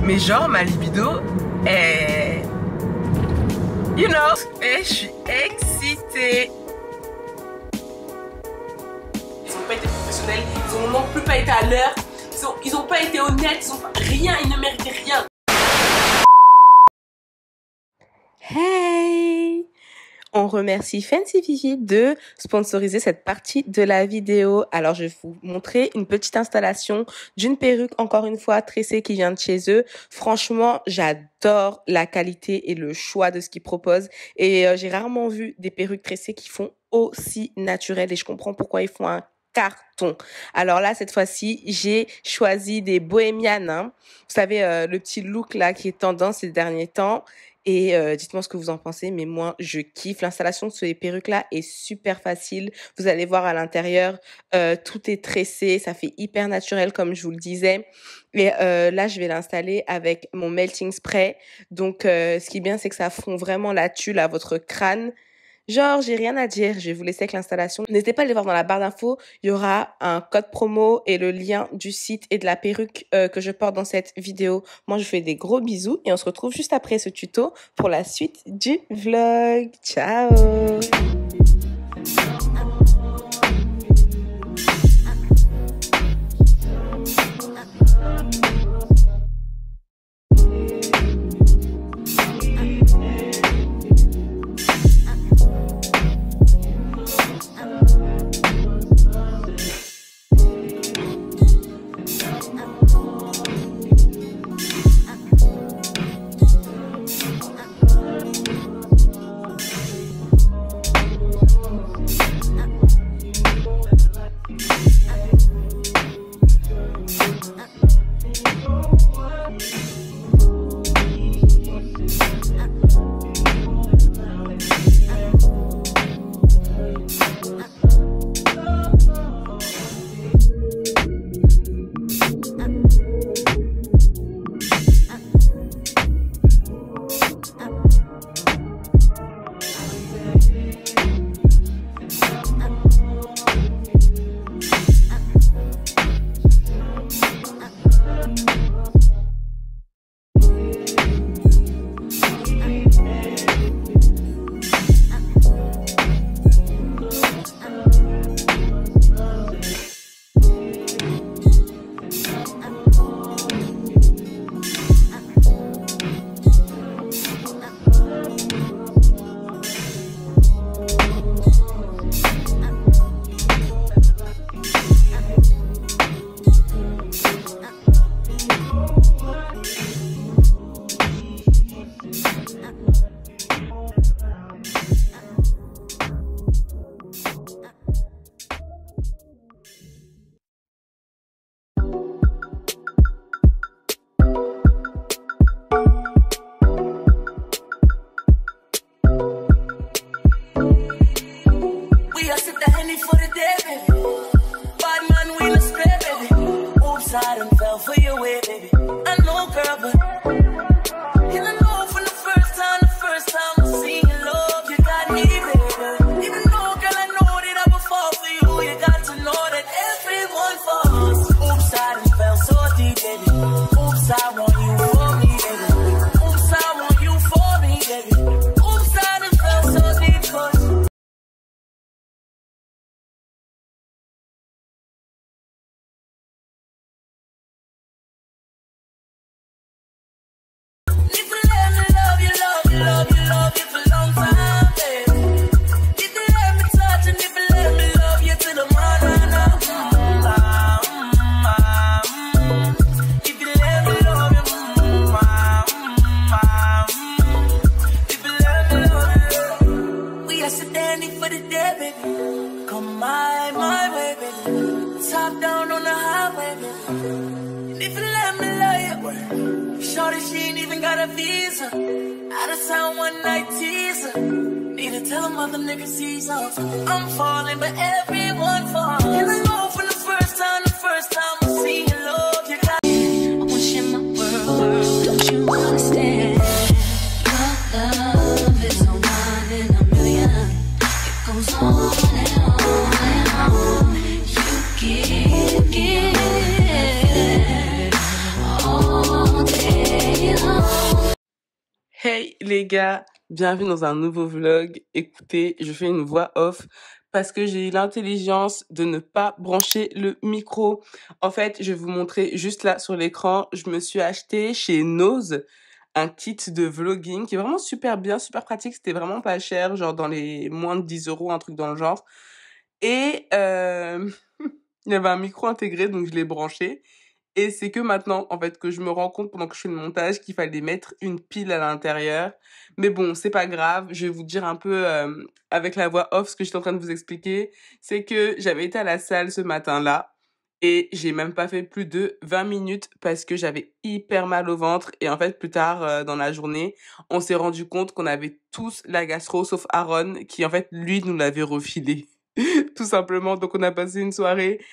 Mais genre ma libido est... You know. Et je suis excitée. Ils n'ont pas été professionnels, ils n'ont non plus pas été à l'heure, ils n'ont pas été honnêtes, rien, ils ne méritaient rien. Hey! On remercie Fancy Fifi de sponsoriser cette partie de la vidéo. Alors, je vais vous montrer une petite installation d'une perruque, encore une fois, tressée qui vient de chez eux. Franchement, j'adore la qualité et le choix de ce qu'ils proposent. Et j'ai rarement vu des perruques tressées qui font aussi naturelles. Et je comprends pourquoi ils font un carton. Alors là, cette fois-ci, j'ai choisi des bohémianes. Hein. Vous savez, le petit look là qui est tendance ces derniers temps. Et dites-moi ce que vous en pensez, mais moi, je kiffe. L'installation de ces perruques-là est super facile. Vous allez voir à l'intérieur, tout est tressé, ça fait hyper naturel, comme je vous le disais. Et là, je vais l'installer avec mon melting spray. Donc, ce qui est bien, c'est que ça fond vraiment la tulle à votre crâne. Genre, j'ai rien à dire, je vais vous laisser avec l'installation. N'hésitez pas à aller voir dans la barre d'infos, il y aura un code promo et le lien du site et de la perruque que je porte dans cette vidéo. Moi, je vous fais des gros bisous et on se retrouve juste après ce tuto pour la suite du vlog. Ciao! Shorty, she ain't even got a visa. Out of town one night teaser. Need to tell them other niggas he's off. I'm falling, but everyone falls. And I know from the first time I see you, love, you got. I want you in my world, don't you understand? Your love is a one in a million. It goes on and on and on. You give all day. Hey les gars, bienvenue dans un nouveau vlog. Écoutez, je fais une voix off parce que j'ai eu l'intelligence de ne pas brancher le micro. En fait, je vais vous montrer juste là sur l'écran, je me suis acheté chez Nose un kit de vlogging qui est vraiment super bien, super pratique. C'était vraiment pas cher, genre dans les moins de 10 euros, un truc dans le genre. Et il y avait un micro intégré, donc je l'ai branché. Et c'est que maintenant, en fait, que je me rends compte pendant que je fais le montage qu'il fallait mettre une pile à l'intérieur. Mais bon, c'est pas grave. Je vais vous dire un peu avec la voix off ce que j'étais en train de vous expliquer. C'est que j'avais été à la salle ce matin-là et j'ai même pas fait plus de 20 minutes parce que j'avais hyper mal au ventre. Et en fait, plus tard dans la journée, on s'est rendu compte qu'on avait tous la gastro sauf Aaron qui, en fait, lui, nous l'avait refilé. Tout simplement. Donc, on a passé une soirée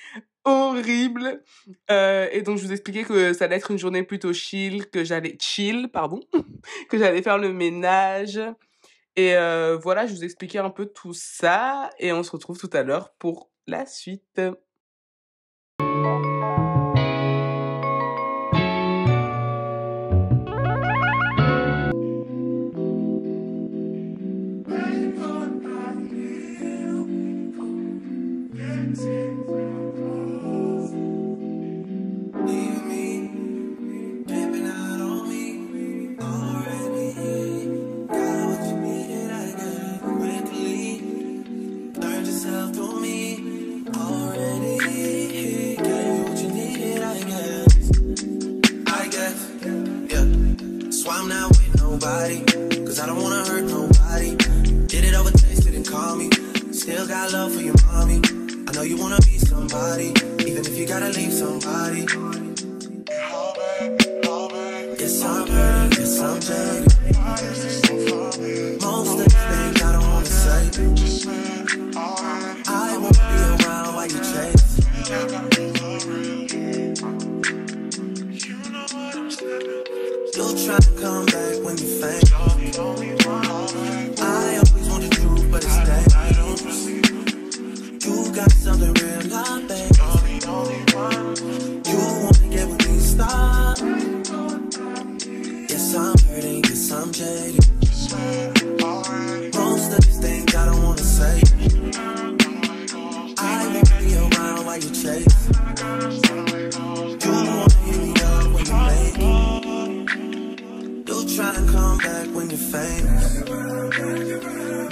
horrible. Et donc, je vous expliquais que ça allait être une journée plutôt chill, pardon, que j'allais faire le ménage. Et voilà, je vous expliquais un peu tout ça. Et on se retrouve tout à l'heure pour la suite. Cause I don't wanna hurt nobody. Did it over text, didn't call me. Still got love for your mommy. I know you wanna be somebody, even if you gotta leave somebody. Yes, I'm hurting, yes, I'm jaded. Most of the things I don't wanna say. I won't be around while you chase. You'll try to come back when you faint. I always want the truth, but it's dangerous. You got something real, not babe. You wanna get with me, stop. Yes, I'm hurting, yes, I'm jaded. Most of these things I don't wanna say. I won't be around while you chase. You wanna hit me up when you make it. You'll try and come back when you're famous.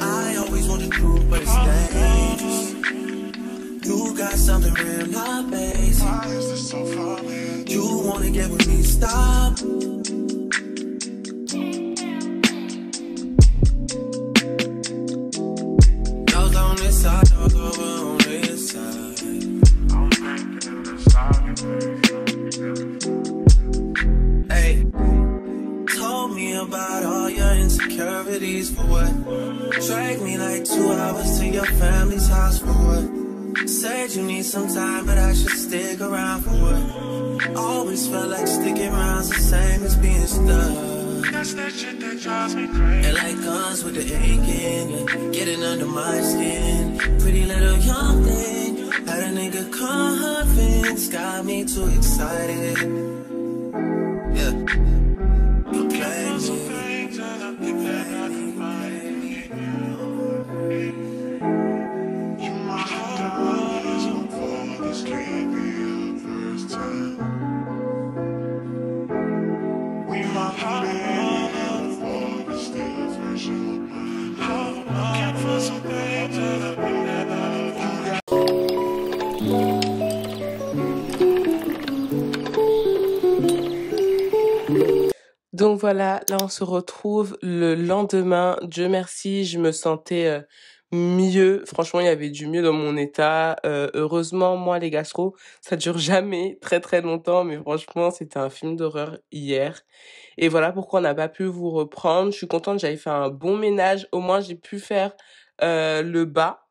I always want the truth, but it's dangerous. You got something real, not basic. You wanna get with me, stop. Those on this side, those over on this side. Hey, told me about all your insecurities for what? Dragged me like 2 hours to your family's house for what? Said you need some time, but I should stick around for what? Always felt like sticking around's the same as being stuck. That's that shit that drives me crazy. And like guns with the aching, you're getting under my skin. Pretty little young thing, had a nigga convinced, got me too excited. Yeah, you play Donc voilà, là on se retrouve le lendemain. Dieu merci, je me sentais mieux. Franchement, il y avait du mieux dans mon état. Heureusement, moi, les gastro, ça dure jamais très très longtemps. Mais franchement, c'était un film d'horreur hier. Et voilà pourquoi on n'a pas pu vous reprendre. Je suis contente, j'avais fait un bon ménage. Au moins, j'ai pu faire le bas.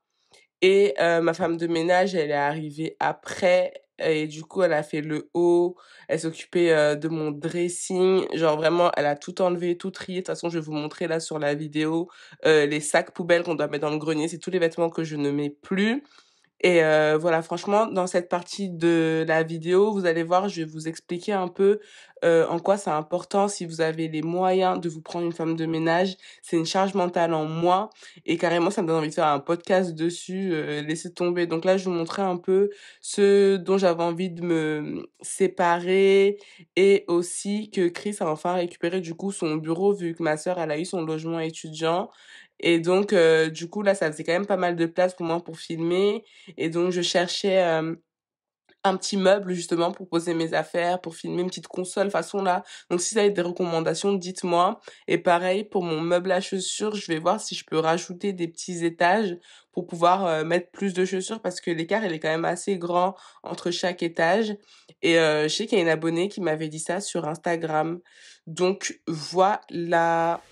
Et ma femme de ménage, elle est arrivée après. Et du coup, elle a fait le haut. Elle s'occupait de mon dressing. Genre vraiment, elle a tout enlevé, tout trié. De toute façon, je vais vous montrer là sur la vidéo les sacs poubelles qu'on doit mettre dans le grenier. C'est tous les vêtements que je ne mets plus. Et voilà, franchement, dans cette partie de la vidéo, vous allez voir, je vais vous expliquer un peu en quoi c'est important si vous avez les moyens de vous prendre une femme de ménage. C'est une charge mentale en moins et carrément, ça me donne envie de faire un podcast dessus, laisser tomber. Donc là, je vous montrais un peu ce dont j'avais envie de me séparer et aussi que Chris a enfin récupéré du coup son bureau vu que ma sœur, elle a eu son logement étudiant. Et donc, du coup, là, ça faisait quand même pas mal de place pour moi pour filmer. Et donc, je cherchais un petit meuble, justement, pour poser mes affaires, pour filmer une petite console, façon là. Donc, si vous avez des recommandations, dites-moi. Et pareil, pour mon meuble à chaussures, je vais voir si je peux rajouter des petits étages pour pouvoir mettre plus de chaussures parce que l'écart, il est quand même assez grand entre chaque étage. Et je sais qu'il y a une abonnée qui m'avait dit ça sur Instagram. Donc, voilà.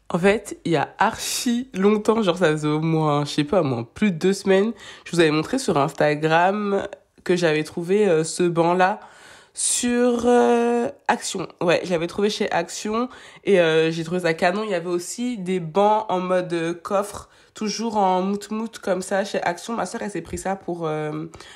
En fait, il y a archi longtemps, genre ça faisait au moins, je sais pas moi, plus de 2 semaines, je vous avais montré sur Instagram que j'avais trouvé ce banc-là sur Action. Ouais, j'avais trouvé chez Action et j'ai trouvé ça canon. Il y avait aussi des bancs en mode coffre, toujours en mout-mout comme ça chez Action. Ma sœur, elle s'est pris ça pour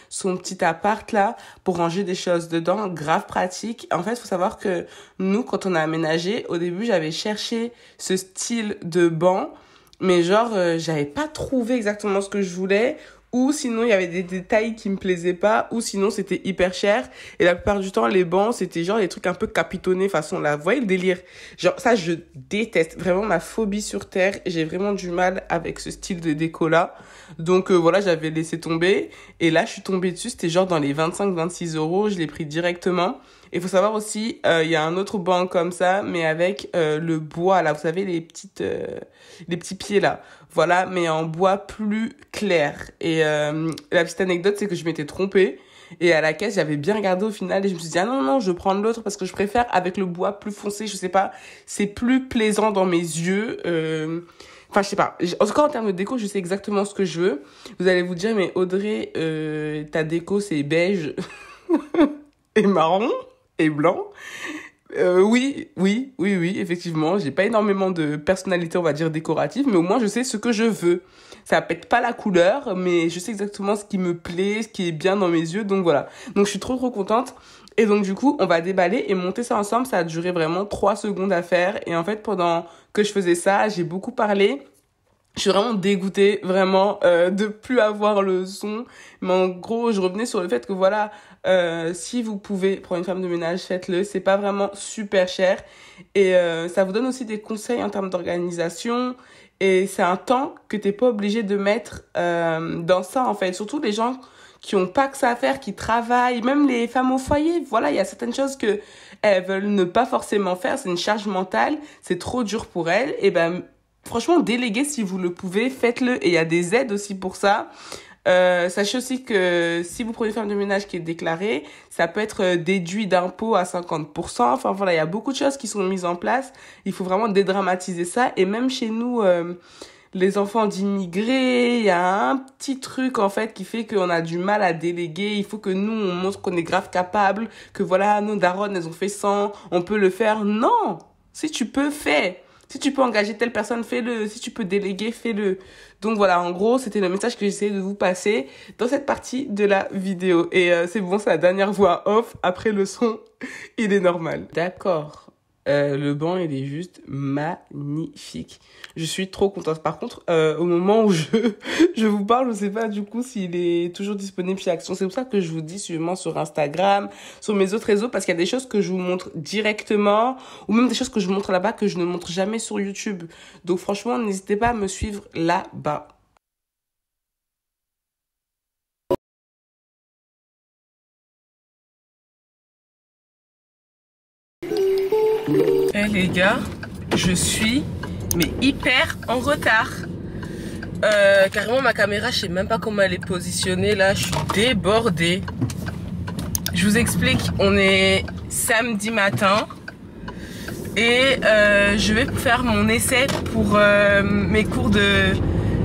son petit appart là, pour ranger des choses dedans, grave pratique. En fait, il faut savoir que nous, quand on a aménagé, au début, j'avais cherché ce style de banc, mais genre, j'avais pas trouvé exactement ce que je voulais. Ou sinon, il y avait des détails qui me plaisaient pas, ou sinon, c'était hyper cher. Et la plupart du temps, les bancs, c'était genre des trucs un peu capitonnés façon là. Vous voyez le délire? Genre, ça, je déteste. Vraiment, ma phobie sur Terre. J'ai vraiment du mal avec ce style de déco-là. Donc, voilà, j'avais laissé tomber. Et là, je suis tombée dessus. C'était genre dans les 25-26 euros. Je l'ai pris directement. Il faut savoir aussi, il y a un autre banc comme ça, mais avec le bois, là, vous savez, les petits pieds, là. Voilà, mais en bois plus clair. Et la petite anecdote, c'est que je m'étais trompée. Et à la caisse, j'avais bien regardé au final et je me suis dit, ah non, non, je vais prendre l'autre parce que je préfère avec le bois plus foncé, je sais pas, c'est plus plaisant dans mes yeux. Enfin, je sais pas. En tout cas, en termes de déco, je sais exactement ce que je veux. Vous allez vous dire, mais Audrey, ta déco, c'est beige et marron et blanc. Oui, effectivement. J'ai pas énormément de personnalité, on va dire, décorative, mais au moins, je sais ce que je veux. Ça pète pas la couleur, mais je sais exactement ce qui me plaît, ce qui est bien dans mes yeux, donc voilà. Donc, je suis trop contente. Et donc, du coup, on va déballer et monter ça ensemble. Ça a duré vraiment 3 secondes à faire. Et en fait, pendant que je faisais ça, j'ai beaucoup parlé. Je suis vraiment dégoûtée, vraiment, de plus avoir le son. Mais en gros, je revenais sur le fait que voilà, si vous pouvez prendre une femme de ménage, faites-le. C'est pas vraiment super cher. Et ça vous donne aussi des conseils en termes d'organisation. Et c'est un temps que t'es pas obligé de mettre dans ça, en fait. Surtout les gens qui ont pas que ça à faire, qui travaillent, même les femmes au foyer. Voilà, il y a certaines choses que elles veulent ne pas forcément faire. C'est une charge mentale. C'est trop dur pour elles. Et ben, franchement, déléguez si vous le pouvez, faites-le. Et il y a des aides aussi pour ça. Sachez aussi que si vous prenez une femme de ménage qui est déclarée, ça peut être déduit d'impôt à 50%. Enfin voilà, il y a beaucoup de choses qui sont mises en place. Il faut vraiment dédramatiser ça. Et même chez nous, les enfants d'immigrés, il y a un petit truc en fait qui fait qu'on a du mal à déléguer. Il faut que nous, on montre qu'on est grave capable, que voilà, nos darons, elles ont fait 100, on peut le faire. Non! Si tu peux, fais! Si tu peux engager telle personne, fais-le. Si tu peux déléguer, fais-le. Donc voilà, en gros, c'était le message que j'essayais de vous passer dans cette partie de la vidéo. Et c'est bon, c'est la dernière voix off. Après le son, il est normal. D'accord. Le banc, il est juste magnifique. Je suis trop contente. Par contre, au moment où je vous parle, je sais pas du coup s'il est toujours disponible chez Action. C'est pour ça que je vous dis suivez-moi sur Instagram, sur mes autres réseaux, parce qu'il y a des choses que je vous montre directement, ou même des choses que je vous montre là-bas que je ne montre jamais sur YouTube. Donc franchement, n'hésitez pas à me suivre là-bas. Les gars, je suis hyper en retard. Carrément ma caméra, je sais même pas comment elle est positionnée là, je suis débordée. Je vous explique, on est samedi matin et je vais faire mon essai pour mes cours de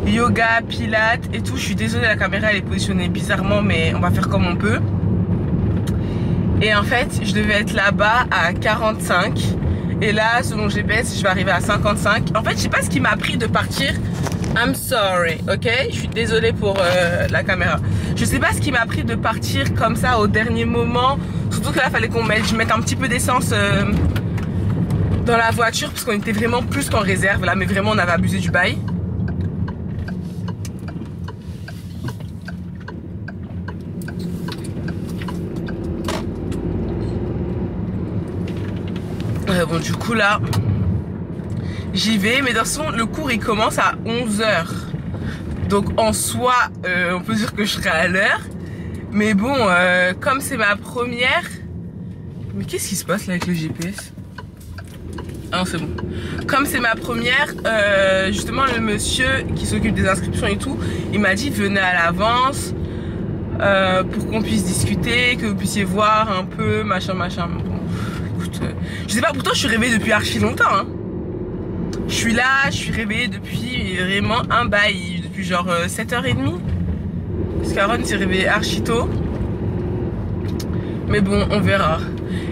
yoga, pilates et tout. Je suis désolée, la caméra elle est positionnée bizarrement, mais on va faire comme on peut. Et en fait, je devais être là-bas à 45. Et là, selon GPS, je vais arriver à 55. En fait, je sais pas ce qui m'a pris de partir I'm sorry, ok? Je suis désolée pour la caméra. Je sais pas ce qui m'a pris de partir comme ça au dernier moment. Surtout que là, fallait je mette un petit peu d'essence dans la voiture parce qu'on était vraiment plus qu'en réserve là, mais vraiment on avait abusé du bail. Bon, du coup là, j'y vais, mais de toute façon le cours il commence à 11 h. Donc en soi, on peut dire que je serai à l'heure. Mais bon, comme c'est ma première... Mais qu'est-ce qui se passe là avec le GPS? Ah non, c'est bon. Comme c'est ma première, justement le monsieur qui s'occupe des inscriptions et tout, il m'a dit venez à l'avance pour qu'on puisse discuter, que vous puissiez voir un peu, machin. Bon, écoute, je sais pas, pourtant je suis réveillée depuis archi longtemps. Hein. Je suis là, je suis réveillée depuis vraiment un bail, depuis genre 7h30. Parce qu'Aaron s'est réveillé archi tôt. Mais bon, on verra.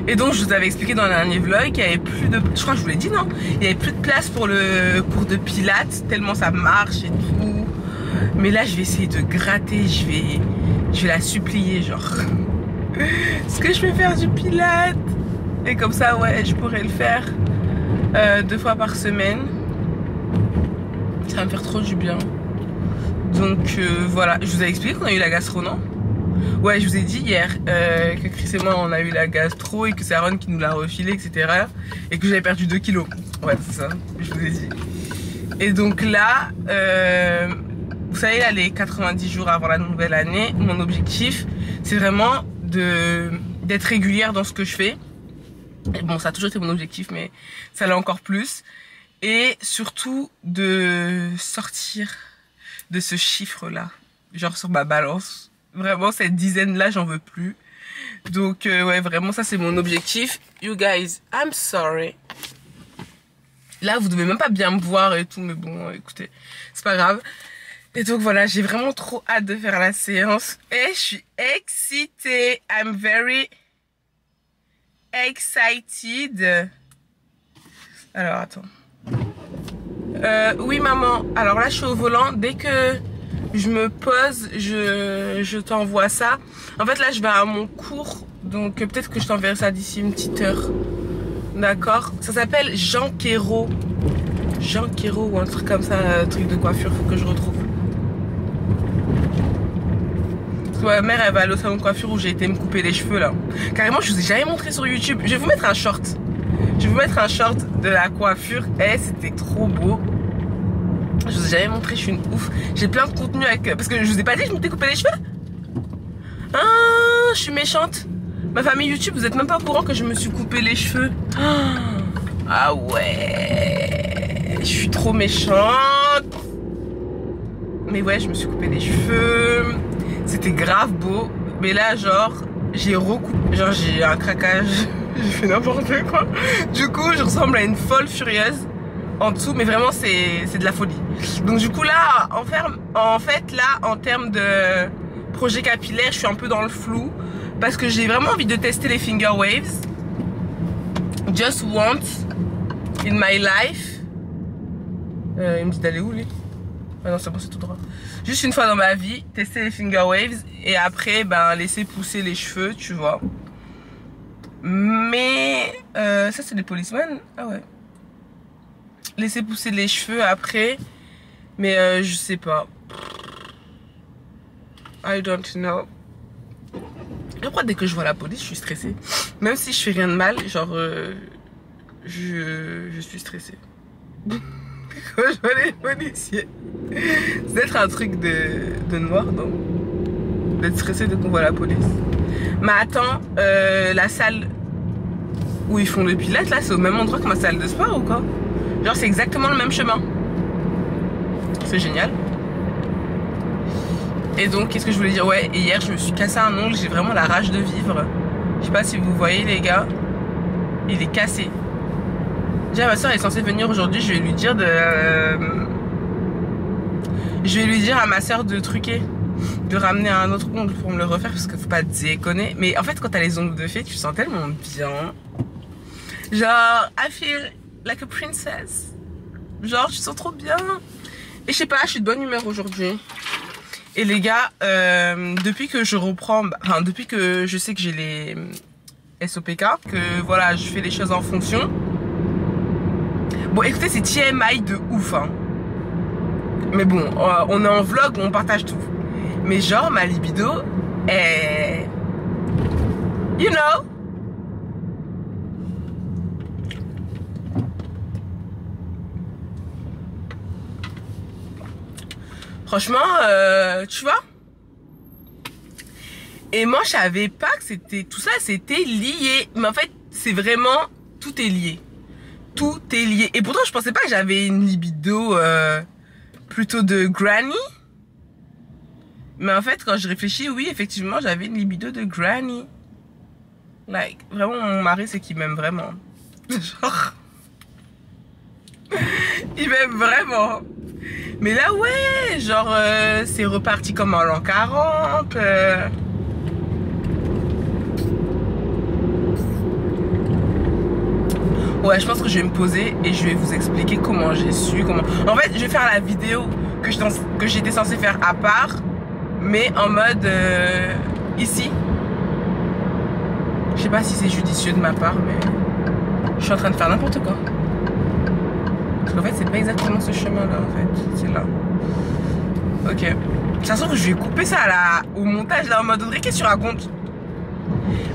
Et donc je vous avais expliqué dans le dernier vlog qu'il y avait plus de... Je crois que je vous l'ai dit, non? Il y avait plus de place pour le cours de pilates, tellement ça marche et tout. Mais là je vais essayer de gratter, je vais la supplier genre. Est-ce que je vais faire du pilates? Et comme ça ouais, je pourrais le faire 2 fois par semaine. Ça va me faire trop du bien. Donc voilà, je vous ai expliqué qu'on a eu la gastro, non? Ouais, je vous ai dit hier que Chris et moi on a eu la gastro et que c'est Aaron qui nous l'a refilé, etc. Et que j'avais perdu 2 kilos. Ouais, c'est ça, je vous ai dit. Et donc là, vous savez, là, les 90 jours avant la nouvelle année, mon objectif, c'est vraiment d'être régulière dans ce que je fais. Et bon, ça a toujours été mon objectif, mais ça l'est encore plus. Et surtout de sortir de ce chiffre-là, genre sur ma balance. Vraiment, cette dizaine-là, j'en veux plus. Donc, ouais, vraiment, ça, c'est mon objectif. You guys, I'm sorry. Là, vous devez même pas bien me voir et tout, mais bon, écoutez, c'est pas grave. Et donc, voilà, j'ai vraiment trop hâte de faire la séance. Et je suis excitée. I'm very excited. Alors, attends. Oui, maman. Alors là, je suis au volant. Dès que je me pose, je t'envoie ça. En fait, là, je vais à mon cours. Donc, peut-être que je t'enverrai ça d'ici une petite heure. D'accord? Ça s'appelle Jean Quérault. Jean Quérault ou un truc comme ça, un truc de coiffure. Faut que je retrouve. Parce que ma mère, elle va aller au salon de coiffure où j'ai été me couper les cheveux, là. Carrément, je vous ai jamais montré sur YouTube. Je vais vous mettre un short. Je vais vous mettre un short de la coiffure. Eh, c'était trop beau. Je vous ai jamais montré, je suis une ouf. J'ai plein de contenu avec... Parce que je vous ai pas dit que je m'étais coupé les cheveux. Ah, je suis méchante. Ma famille YouTube, vous êtes même pas au courant que je me suis coupé les cheveux. Ah ouais. Je suis trop méchante. Mais ouais, je me suis coupé les cheveux. C'était grave beau. Mais là, genre, j'ai recoupé. Genre, j'ai un craquage. J'ai fait n'importe quoi. Du coup, je ressemble à une folle furieuse en dessous, mais vraiment c'est de la folie. Donc du coup là, en fait là, en termes de projet capillaire, je suis un peu dans le flou parce que j'ai vraiment envie de tester les finger waves. Just once in my life. Il me dit d'aller où lui? Ah non, c'est bon, c'est tout droit. Juste une fois dans ma vie, tester les finger waves et après ben laisser pousser les cheveux, tu vois. Mais ça c'est des policemen. Ah ouais. Laisser pousser les cheveux après. Mais je sais pas. I don't know. Je crois que dès que je vois la police, je suis stressée. Même si je fais rien de mal, genre je suis stressée. Quand je vois les policiers. C'est d'être un truc de noir, non? D'être stressé dès qu'on voit la police. Mais attends, la salle où ils font le pilates, là, c'est au même endroit que ma salle de sport ou quoi? Genre, c'est exactement le même chemin. C'est génial. Et donc, qu'est-ce que je voulais dire? Ouais, et hier, je me suis cassé un ongle. J'ai vraiment la rage de vivre. Je sais pas si vous voyez, les gars. Il est cassé. Déjà, ma soeur est censée venir aujourd'hui. Je vais lui dire de... Je vais lui dire à ma soeur de truquer. De ramener un autre ongle pour me le refaire. Parce qu'il faut pas déconner. Mais en fait, quand t'as les ongles de fée, tu sens tellement bien. Genre, I feel like a princess. Genre, tu sens trop bien. Et je sais pas, je suis de bonne humeur aujourd'hui. Et les gars, depuis que je reprends, enfin depuis que je sais que j'ai les SOPK, que voilà, je fais les choses en fonction. Bon, écoutez, c'est TMI de ouf, hein. Mais bon, on est en vlog, on partage tout. Mais genre, ma libido est... You know? Franchement, tu vois? Et moi, je savais pas que c'était tout ça, c'était lié. Mais en fait, c'est vraiment... Tout est lié. Tout est lié. Et pourtant, je pensais pas que j'avais une libido plutôt de granny. Mais en fait, quand je réfléchis, oui, effectivement, j'avais une libido de granny. Like, vraiment, mon mari, c'est qu'il m'aime vraiment. Genre... Il m'aime vraiment. Mais là, ouais, genre, c'est reparti comme en l'an 40. Ouais, je pense que je vais me poser et je vais vous expliquer comment j'ai su, comment... En fait, je vais faire la vidéo que j'étais censée faire à part, mais en mode ici. Je sais pas si c'est judicieux de ma part, mais je suis en train de faire n'importe quoi. Parce qu'en fait, c'est pas exactement ce chemin-là, en fait. C'est là. Ok. Ça se trouve que je vais couper ça là, au montage, là, en mode Audrey, qu'est-ce que tu racontes?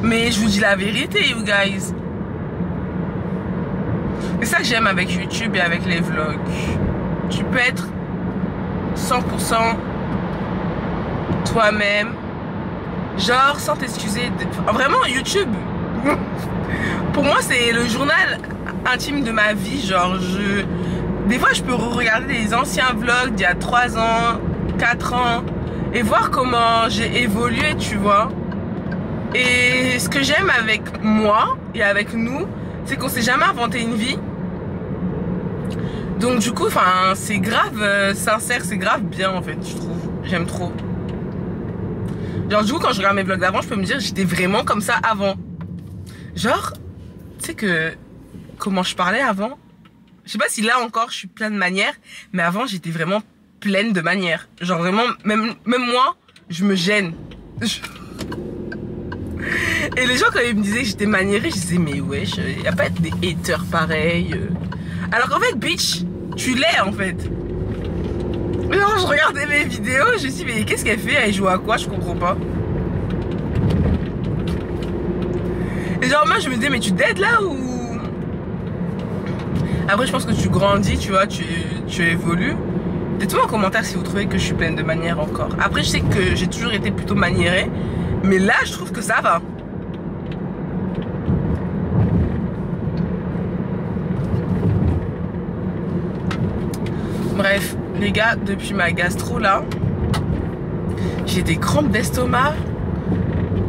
Mais je vous dis la vérité, you guys. C'est ça que j'aime avec YouTube et avec les vlogs. Tu peux être 100% toi-même. Genre, sans t'excuser. Vraiment, YouTube, pour moi, c'est le journal intime de ma vie. Genre, des fois, je peux regarder des anciens vlogs d'il y a 3 ans, 4 ans, et voir comment j'ai évolué, tu vois. Et ce que j'aime avec moi et avec nous, c'est qu'on s'est jamais inventé une vie. Donc du coup, enfin, c'est grave sincère, c'est grave bien en fait, je trouve. J'aime trop. Genre du coup, quand je regarde mes vlogs d'avant, je peux me dire j'étais vraiment comme ça avant. Genre, tu sais que comment je parlais avant. Je sais pas si là encore je suis pleine de manières, mais avant j'étais vraiment pleine de manières. Genre vraiment, même moi, je me gêne. Et les gens quand ils me disaient que j'étais maniérée, je disais mais wesh, y a pas des haters pareils. Alors qu'en fait, bitch, tu l'es en fait. Genre, je regardais mes vidéos, je me suis dit mais qu'est-ce qu'elle fait? Elle joue à quoi? Je comprends pas. Et genre moi je me disais mais tu dead là ou... Après je pense que tu grandis, tu vois, tu évolues. Dites-moi en commentaire si vous trouvez que je suis pleine de manières encore. Après je sais que j'ai toujours été plutôt maniérée, mais là je trouve que ça va. Bref, les gars, depuis ma gastro là, j'ai des crampes d'estomac.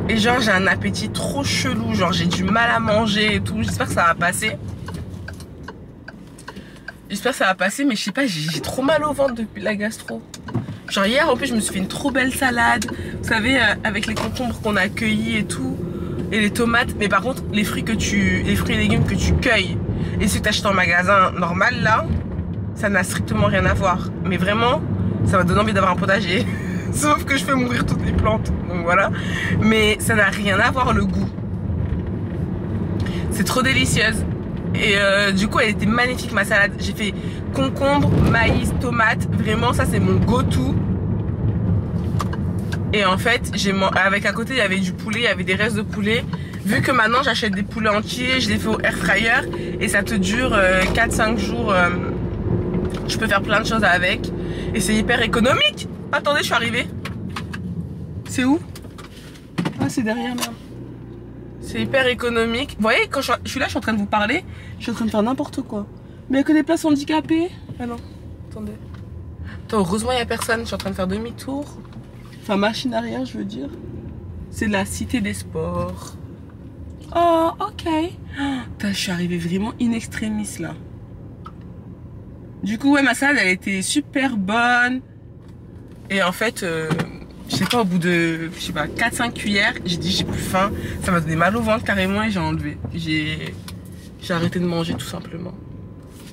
Et genre j'ai un appétit trop chelou, genre j'ai du mal à manger et tout. J'espère que ça va passer. J'espère que ça va passer, mais je sais pas, j'ai trop mal au ventre depuis la gastro. Genre hier en plus je me suis fait une trop belle salade. Vous savez, avec les concombres qu'on a cueillis et tout. Et les tomates. Mais par contre les fruits et légumes que tu cueilles et ceux que tu achètes en magasin normal là, ça n'a strictement rien à voir. Mais vraiment, ça m'a donné envie d'avoir un potager. Sauf que je fais mourir toutes les plantes. Donc voilà. Mais ça n'a rien à voir le goût. C'est trop délicieuse. Et du coup, elle était magnifique ma salade. J'ai fait concombre, maïs, tomate. Vraiment, ça c'est mon go-to. Et en fait, avec à côté, il y avait du poulet, il y avait des restes de poulet. Vu que maintenant, j'achète des poulets entiers, je les fais au air fryer. Et ça te dure 4-5 jours. Je peux faire plein de choses avec. Et c'est hyper économique. Attendez, je suis arrivée. C'est où? Ah, c'est derrière, merde. C'est hyper économique. Vous voyez, quand je suis là, je suis en train de vous parler. Je suis en train de faire n'importe quoi. Mais il n'y a que des places handicapées. Ah non, attendez. Attends, heureusement, il n'y a personne. Je suis en train de faire demi-tour. Enfin, machine arrière, je veux dire. C'est la cité des sports. Oh, ok. Putain, je suis arrivée vraiment in extremis, là. Du coup, ouais, ma salade, elle était super bonne. Et en fait, je sais pas, au bout de, je sais pas, 4-5 cuillères, j'ai dit j'ai plus faim. Ça m'a donné mal au ventre carrément et j'ai enlevé. J'ai arrêté de manger tout simplement.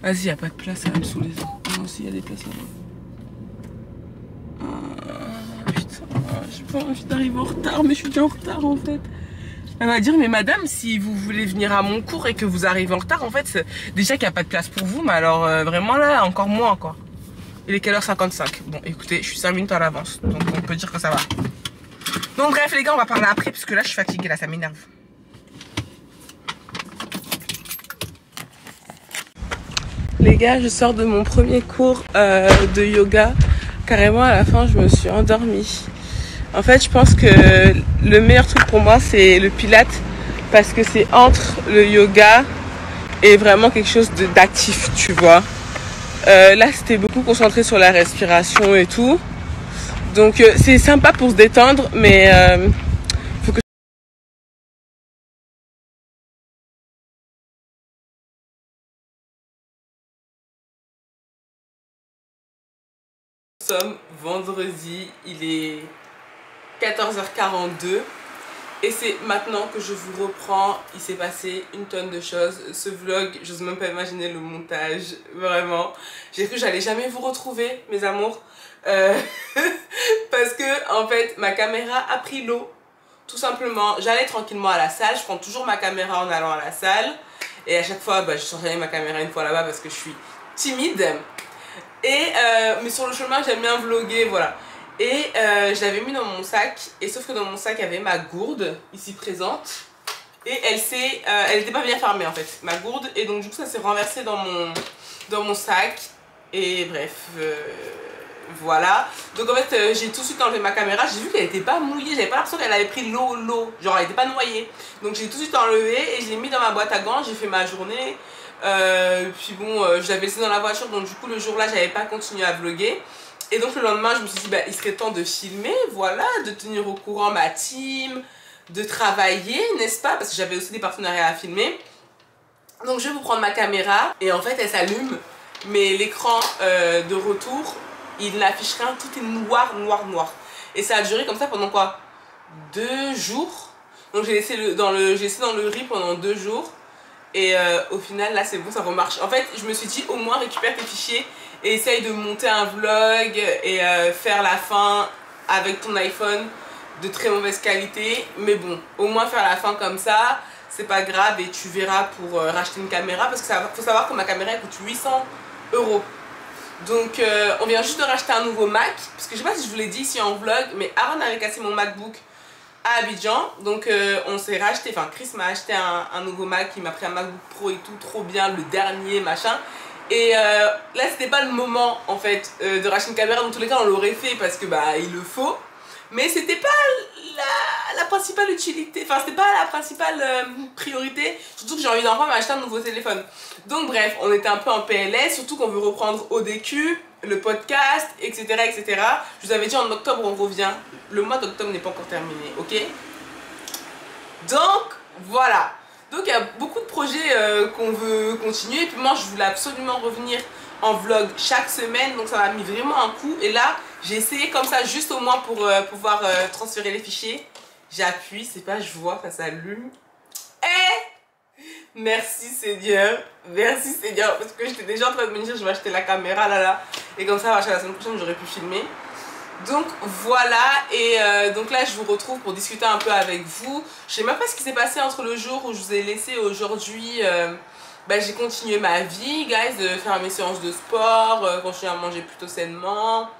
Vas-y, y a pas de place, ça va me saouler ça. Moi aussi, il y a des places là-bas. J'ai pas envie d'arriver en retard, mais je suis déjà en retard en fait. Elle va dire, mais madame, si vous voulez venir à mon cours et que vous arrivez en retard, en fait, déjà qu'il n'y a pas de place pour vous, mais alors vraiment là, encore moins quoi. Il est quelle heure 55? Bon, écoutez, je suis 5 minutes à l'avance, donc on peut dire que ça va. Donc bref les gars, on va parler après, parce que là, je suis fatiguée, là, ça m'énerve. Les gars, je sors de mon premier cours de yoga. Carrément, à la fin, je me suis endormie. En fait, je pense que le meilleur truc pour moi, c'est le pilates. Parce que c'est entre le yoga et vraiment quelque chose d'actif, tu vois. Là, c'était beaucoup concentré sur la respiration et tout. Donc, c'est sympa pour se détendre, mais faut que... Nous sommes vendredi, il est 14h42. Et c'est maintenant que je vous reprends. Il s'est passé une tonne de choses. Ce vlog, j'ose même pas imaginer le montage. Vraiment. J'ai cru que j'allais jamais vous retrouver, mes amours. Parce que, en fait, ma caméra a pris l'eau. Tout simplement. J'allais tranquillement à la salle. Je prends toujours ma caméra en allant à la salle. Et à chaque fois, je sortais ma caméra une fois là-bas parce que je suis timide. Mais sur le chemin, j'aime bien vlogger, voilà. Et je l'avais mis dans mon sac, et sauf que dans mon sac il y avait ma gourde ici présente, et elle était pas bien fermée en fait, ma gourde, et donc du coup ça s'est renversé dans mon sac, et bref, voilà. Donc en fait j'ai tout de suite enlevé ma caméra, j'ai vu qu'elle était pas mouillée, j'avais pas l'impression qu'elle avait pris l'eau, genre elle était pas noyée, donc j'ai tout de suite enlevé et je l'ai mis dans ma boîte à gants, j'ai fait ma journée. Puis bon, je l'avais laissé dans la voiture, donc du coup le jour là j'avais pas continué à vlogger. Et donc le lendemain je me suis dit il serait temps de filmer, voilà, de tenir au courant ma team, de travailler, n'est-ce pas, parce que j'avais aussi des partenariats à filmer. Donc je vais vous prendre ma caméra et en fait elle s'allume, mais l'écran de retour il n'affiche rien, tout est noir, noir, noir. Et ça a duré comme ça pendant quoi, 2 jours. Donc j'ai laissé dans le riz pendant 2 jours. Et au final là c'est bon, ça remarche. En fait je me suis dit au moins récupère tes fichiers et essaye de monter un vlog et faire la fin avec ton iPhone de très mauvaise qualité. Mais bon, au moins faire la fin comme ça, c'est pas grave et tu verras pour racheter une caméra. Parce que faut savoir que ma caméra elle coûte 800 €. Donc on vient juste de racheter un nouveau Mac. Parce que je sais pas si je vous l'ai dit ici en vlog, mais Aaron avait cassé mon MacBook à Abidjan, donc on s'est racheté, enfin Chris m'a acheté un nouveau Mac, il m'a pris un MacBook Pro et tout, trop bien, le dernier machin. Et là c'était pas le moment en fait de racheter une caméra, dans tous les cas on l'aurait fait parce que il le faut, mais c'était pas la principale utilité, enfin c'était pas la principale priorité, surtout que j'ai envie d'enfin m'acheter un nouveau téléphone. Donc bref, on était un peu en PLS, surtout qu'on veut reprendre ODQ, le podcast, etc., etc. Je vous avais dit en octobre on revient, le mois d'octobre n'est pas encore terminé, ok? Donc voilà, donc il y a beaucoup de projets qu'on veut continuer, et puis moi je voulais absolument revenir en vlog chaque semaine, donc ça m'a mis vraiment un coup. Et là j'ai essayé comme ça juste au moins pour pouvoir transférer les fichiers. J'appuie, c'est pas, je vois, ça s'allume. Merci Seigneur, parce que j'étais déjà en train de me dire je vais acheter la caméra là, et comme ça la semaine prochaine j'aurais pu filmer. Donc voilà, et donc là je vous retrouve pour discuter un peu avec vous. Je sais même pas ce qui s'est passé entre le jour où je vous ai laissé et aujourd'hui. J'ai continué ma vie, guys, de faire mes séances de sport, continuer à manger plutôt sainement.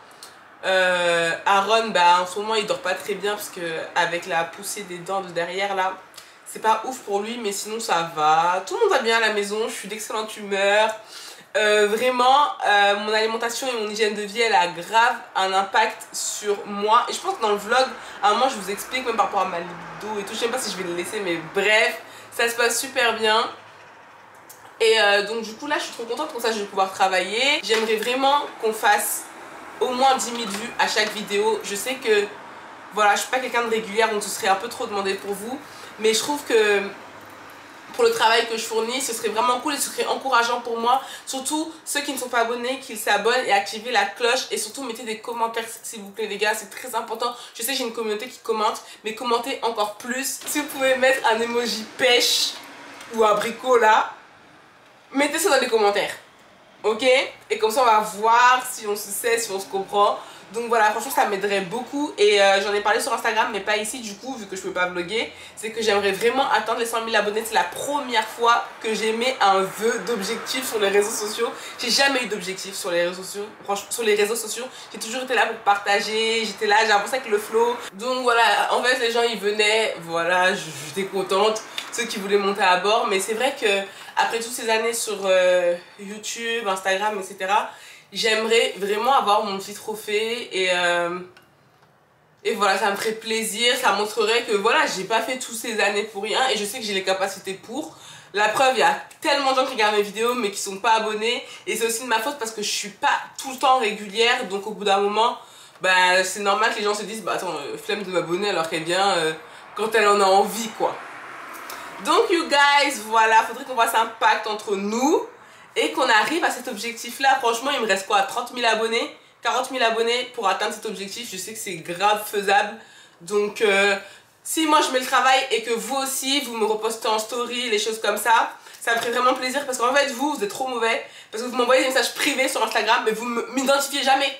Aaron, en ce moment il dort pas très bien parce que avec la poussée des dents de derrière là, c'est pas ouf pour lui, mais sinon ça va. Tout le monde va bien à la maison, je suis d'excellente humeur. Vraiment, mon alimentation et mon hygiène de vie, elle a grave un impact sur moi. Et je pense que dans le vlog, à un moment, je vous explique, même par rapport à ma libido et tout. Je sais pas si je vais le laisser, mais bref, ça se passe super bien. Et donc du coup, là, je suis trop contente, comme ça, je vais pouvoir travailler. J'aimerais vraiment qu'on fasse au moins 10 000 vues à chaque vidéo. Je sais que, voilà, je suis pas quelqu'un de régulière, donc ce serait un peu trop demandé pour vous. Mais je trouve que pour le travail que je fournis, ce serait vraiment cool et ce serait encourageant pour moi. Surtout ceux qui ne sont pas abonnés, qu'ils s'abonnent et activez la cloche. Et surtout mettez des commentaires s'il vous plaît les gars, c'est très important. Je sais que j'ai une communauté qui commente, mais commentez encore plus. Si vous pouvez mettre un emoji pêche ou abricot là, mettez ça dans les commentaires. Ok? Et comme ça on va voir si on se sait, si on se comprend. Donc voilà, franchement ça m'aiderait beaucoup et j'en ai parlé sur Instagram mais pas ici du coup vu que je peux pas vlogger. C'est que j'aimerais vraiment atteindre les 100 000 abonnés. C'est la première fois que j'émets un vœu d'objectif sur les réseaux sociaux. J'ai jamais eu d'objectif sur les réseaux sociaux. Franchement, sur les réseaux sociaux, j'ai toujours été là pour partager. J'étais là, j'ai avancé avec le flow. Donc voilà, en fait les gens ils venaient, voilà, j'étais contente. Ceux qui voulaient monter à bord. Mais c'est vrai que après toutes ces années sur YouTube, Instagram, etc. J'aimerais vraiment avoir mon petit trophée et voilà, ça me ferait plaisir, ça montrerait que voilà, j'ai pas fait toutes ces années pour rien et je sais que j'ai les capacités pour. La preuve, il y a tellement de gens qui regardent mes vidéos mais qui sont pas abonnés et c'est aussi de ma faute parce que je suis pas tout le temps régulière, donc au bout d'un moment, bah, c'est normal que les gens se disent bah attends, flemme de m'abonner alors qu'elle vient quand elle en a envie quoi. Donc you guys, voilà, faudrait qu'on fasse un pacte entre nous et qu'on arrive à cet objectif là. Franchement il me reste quoi, 30 000 abonnés, 40 000 abonnés pour atteindre cet objectif. Je sais que c'est grave faisable. Donc si moi je mets le travail et que vous aussi vous me repostez en story, les choses comme ça me ferait vraiment plaisir. Parce qu'en fait vous êtes trop mauvais. Parce que vous m'envoyez des messages privés sur Instagram mais vous m'identifiez jamais.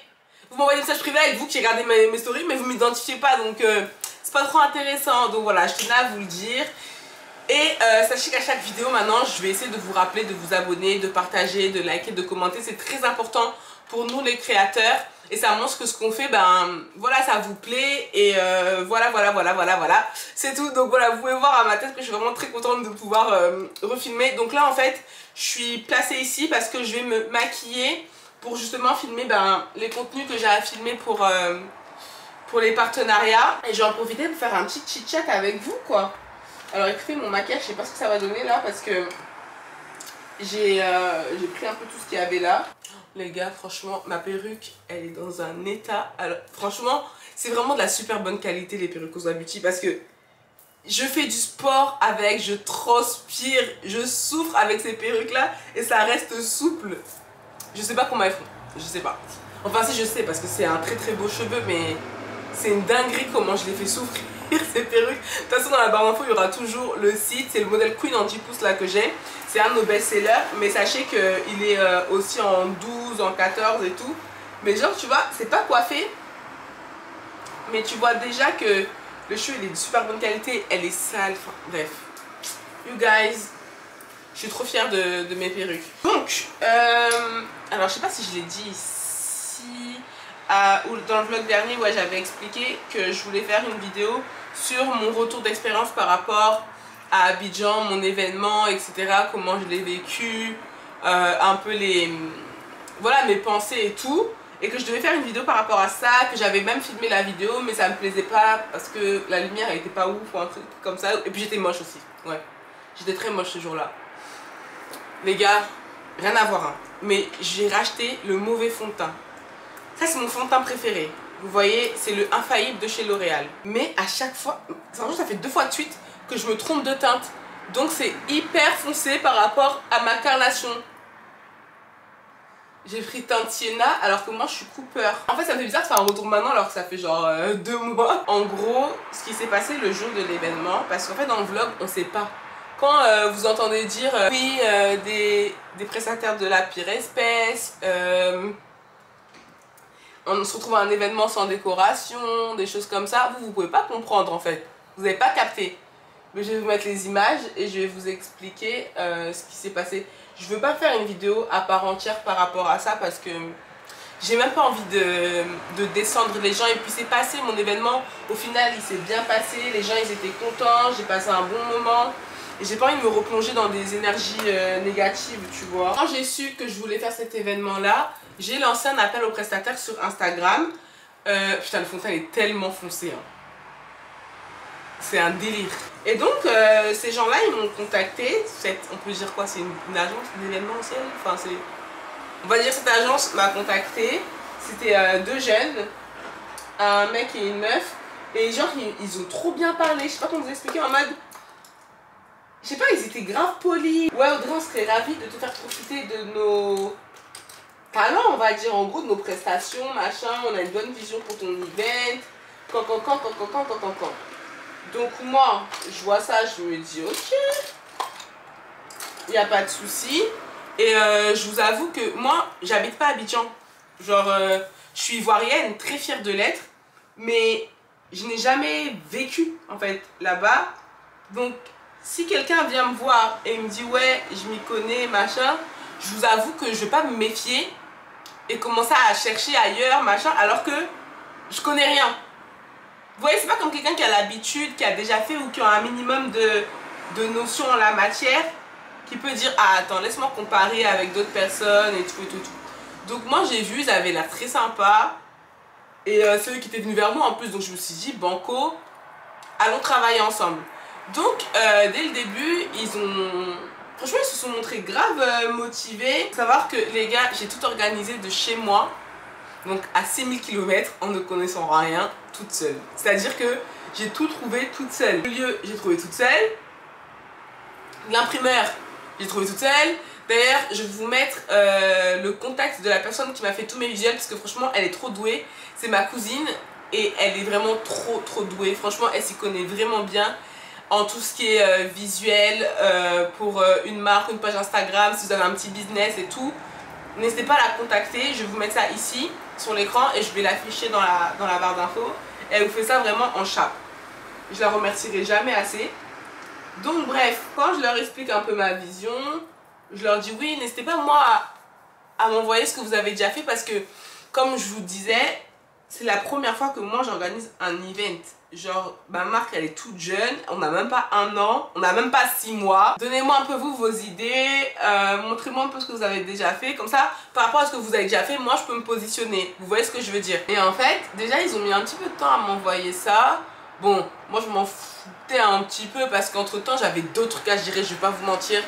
Vous m'envoyez des messages privés avec vous qui regardez mes stories mais vous m'identifiez pas. Donc c'est pas trop intéressant. Donc voilà, je tenais à vous le dire. Et sachez qu'à chaque vidéo maintenant je vais essayer de vous rappeler de vous abonner, de partager, de liker, de commenter. C'est très important pour nous les créateurs et ça montre que ce qu'on fait, ben voilà, ça vous plaît et voilà. C'est tout. Donc voilà, vous pouvez voir à ma tête que je suis vraiment très contente de pouvoir refilmer. Donc là en fait je suis placée ici parce que je vais me maquiller pour justement filmer les contenus que j'ai à filmer pour les partenariats. Et je vais en profiter pour faire un petit chit chat avec vous quoi. Alors écoutez, mon maquillage, je sais pas ce que ça va donner là parce que j'ai pris un peu tout ce qu'il y avait là. Les gars, franchement, ma perruque, elle est dans un état. Alors, franchement, c'est vraiment de la super bonne qualité les perruques Osa Beauty parce que je fais du sport avec, je transpire, je souffre avec ces perruques là et ça reste souple. Je sais pas comment elles font, je sais pas. Enfin si je sais parce que c'est un très très beau cheveu mais c'est une dinguerie comment je les fais souffrir. Ces perruques. De toute façon dans la barre d'infos il y aura toujours le site, c'est le modèle Queen en 10 pouces là que j'ai, c'est un de nos best-sellers mais sachez qu'il est aussi en 12, en 14 et tout, mais genre tu vois c'est pas coiffé mais tu vois déjà que le cheveu il est de super bonne qualité, elle est sale, enfin bref, you guys, je suis trop fière de mes perruques. Donc alors je sais pas si je l'ai dit ici ou dans le vlog dernier, ouais, j'avais expliqué que je voulais faire une vidéo sur mon retour d'expérience par rapport à Abidjan, mon événement, etc. Comment je l'ai vécu, un peu voilà, mes pensées et tout. Et que je devais faire une vidéo par rapport à ça, que j'avais même filmé la vidéo, mais ça me plaisait pas parce que la lumière elle était pas ouf ou un truc comme ça. Et puis j'étais moche aussi, ouais. J'étais très moche ce jour-là. Les gars, rien à voir, hein. Mais j'ai racheté le mauvais fond de teint. Ça c'est mon fond de teint préféré. Vous voyez, c'est le Infaillible de chez L'Oréal. Mais à chaque fois, ça fait 2 fois de suite que je me trompe de teinte. Donc c'est hyper foncé par rapport à ma carnation. J'ai pris teinte Sienna alors que moi je suis Cooper. En fait ça me fait bizarre de faire un retour maintenant alors que ça fait genre 2 mois. En gros, ce qui s'est passé le jour de l'événement, parce qu'en fait dans le vlog on sait pas. Quand vous entendez dire oui, des prestataires de la pire espèce, on se retrouve à un événement sans décoration, des choses comme ça, vous pouvez pas comprendre en fait, vous n'avez pas capté. Mais je vais vous mettre les images et je vais vous expliquer ce qui s'est passé. Je veux pas faire une vidéo à part entière par rapport à ça parce que j'ai même pas envie de descendre les gens. Et puis c'est passé mon événement, au final il s'est bien passé, les gens ils étaient contents, j'ai passé un bon moment. Et j'ai pas envie de me replonger dans des énergies négatives, tu vois. Quand j'ai su que je voulais faire cet événement là, j'ai lancé un appel aux prestataires sur Instagram. Putain, le fond de teint est tellement foncé, hein. C'est un délire. Et donc ces gens là ils m'ont contacté. On peut dire quoi, c'est une agence d'événementiel, enfin c'est, on va dire cette agence m'a contacté. C'était 2 jeunes, un mec et une meuf. Et genre ils ont trop bien parlé, je sais pas comment vous expliquer, en mode, je sais pas, ils étaient grave polis. Ouais Audrey, on serait ravis de te faire profiter de nos talents, on va dire, en gros de nos prestations, machin, on a une bonne vision pour ton event, quand. Donc moi, je vois ça, je me dis ok, il n'y a pas de souci. Et je vous avoue que moi, j'habite pas à Abidjan. Genre, Je suis ivoirienne, très fière de l'être, mais je n'ai jamais vécu en fait là-bas. Donc si quelqu'un vient me voir et me dit ouais je m'y connais machin, je vous avoue que je vais pas me méfier et commencer à chercher ailleurs machin alors que je connais rien. Vous voyez, c'est pas comme quelqu'un qui a l'habitude, qui a déjà fait ou qui a un minimum de notions en la matière, qui peut dire ah attends laisse-moi comparer avec d'autres personnes et tout et tout et tout. Donc moi j'ai vu, ils avaient l'air très sympa. Et c'est eux qui étaient venus vers moi en plus, donc je me suis dit banco, allons travailler ensemble. Donc dès le début, franchement ils se sont montrés grave motivés. Faut savoir que les gars, j'ai tout organisé de chez moi, donc à 6000 km en ne connaissant rien, toute seule. C'est-à-dire que j'ai tout trouvé toute seule. Le lieu, j'ai trouvé toute seule. L'imprimeur, j'ai trouvé toute seule. D'ailleurs, je vais vous mettre le contact de la personne qui m'a fait tous mes visuels parce que franchement, elle est trop douée. C'est ma cousine et elle est vraiment trop douée. Franchement, elle s'y connaît vraiment bien en tout ce qui est visuel pour une marque, une page Instagram, si vous avez un petit business et tout. N'hésitez pas à la contacter. Je vais vous mettre ça ici sur l'écran et je vais l'afficher dans la barre d'infos. Elle vous fait ça vraiment en chape. Je la remercierai jamais assez. Donc bref, quand je leur explique un peu ma vision, je leur dis oui, n'hésitez pas moi à m'envoyer ce que vous avez déjà fait parce que comme je vous disais, c'est la première fois que moi j'organise un event. Genre ma marque elle est toute jeune, on n'a même pas 1 an, on n'a même pas 6 mois. Donnez-moi un peu vous vos idées, montrez-moi un peu ce que vous avez déjà fait. Comme ça, par rapport à ce que vous avez déjà fait, moi je peux me positionner. Vous voyez ce que je veux dire? Et en fait, déjà ils ont mis un petit peu de temps à m'envoyer ça. Bon, moi je m'en foutais un petit peu parce qu'entre temps j'avais d'autres trucs à gérer, je vais pas vous mentir.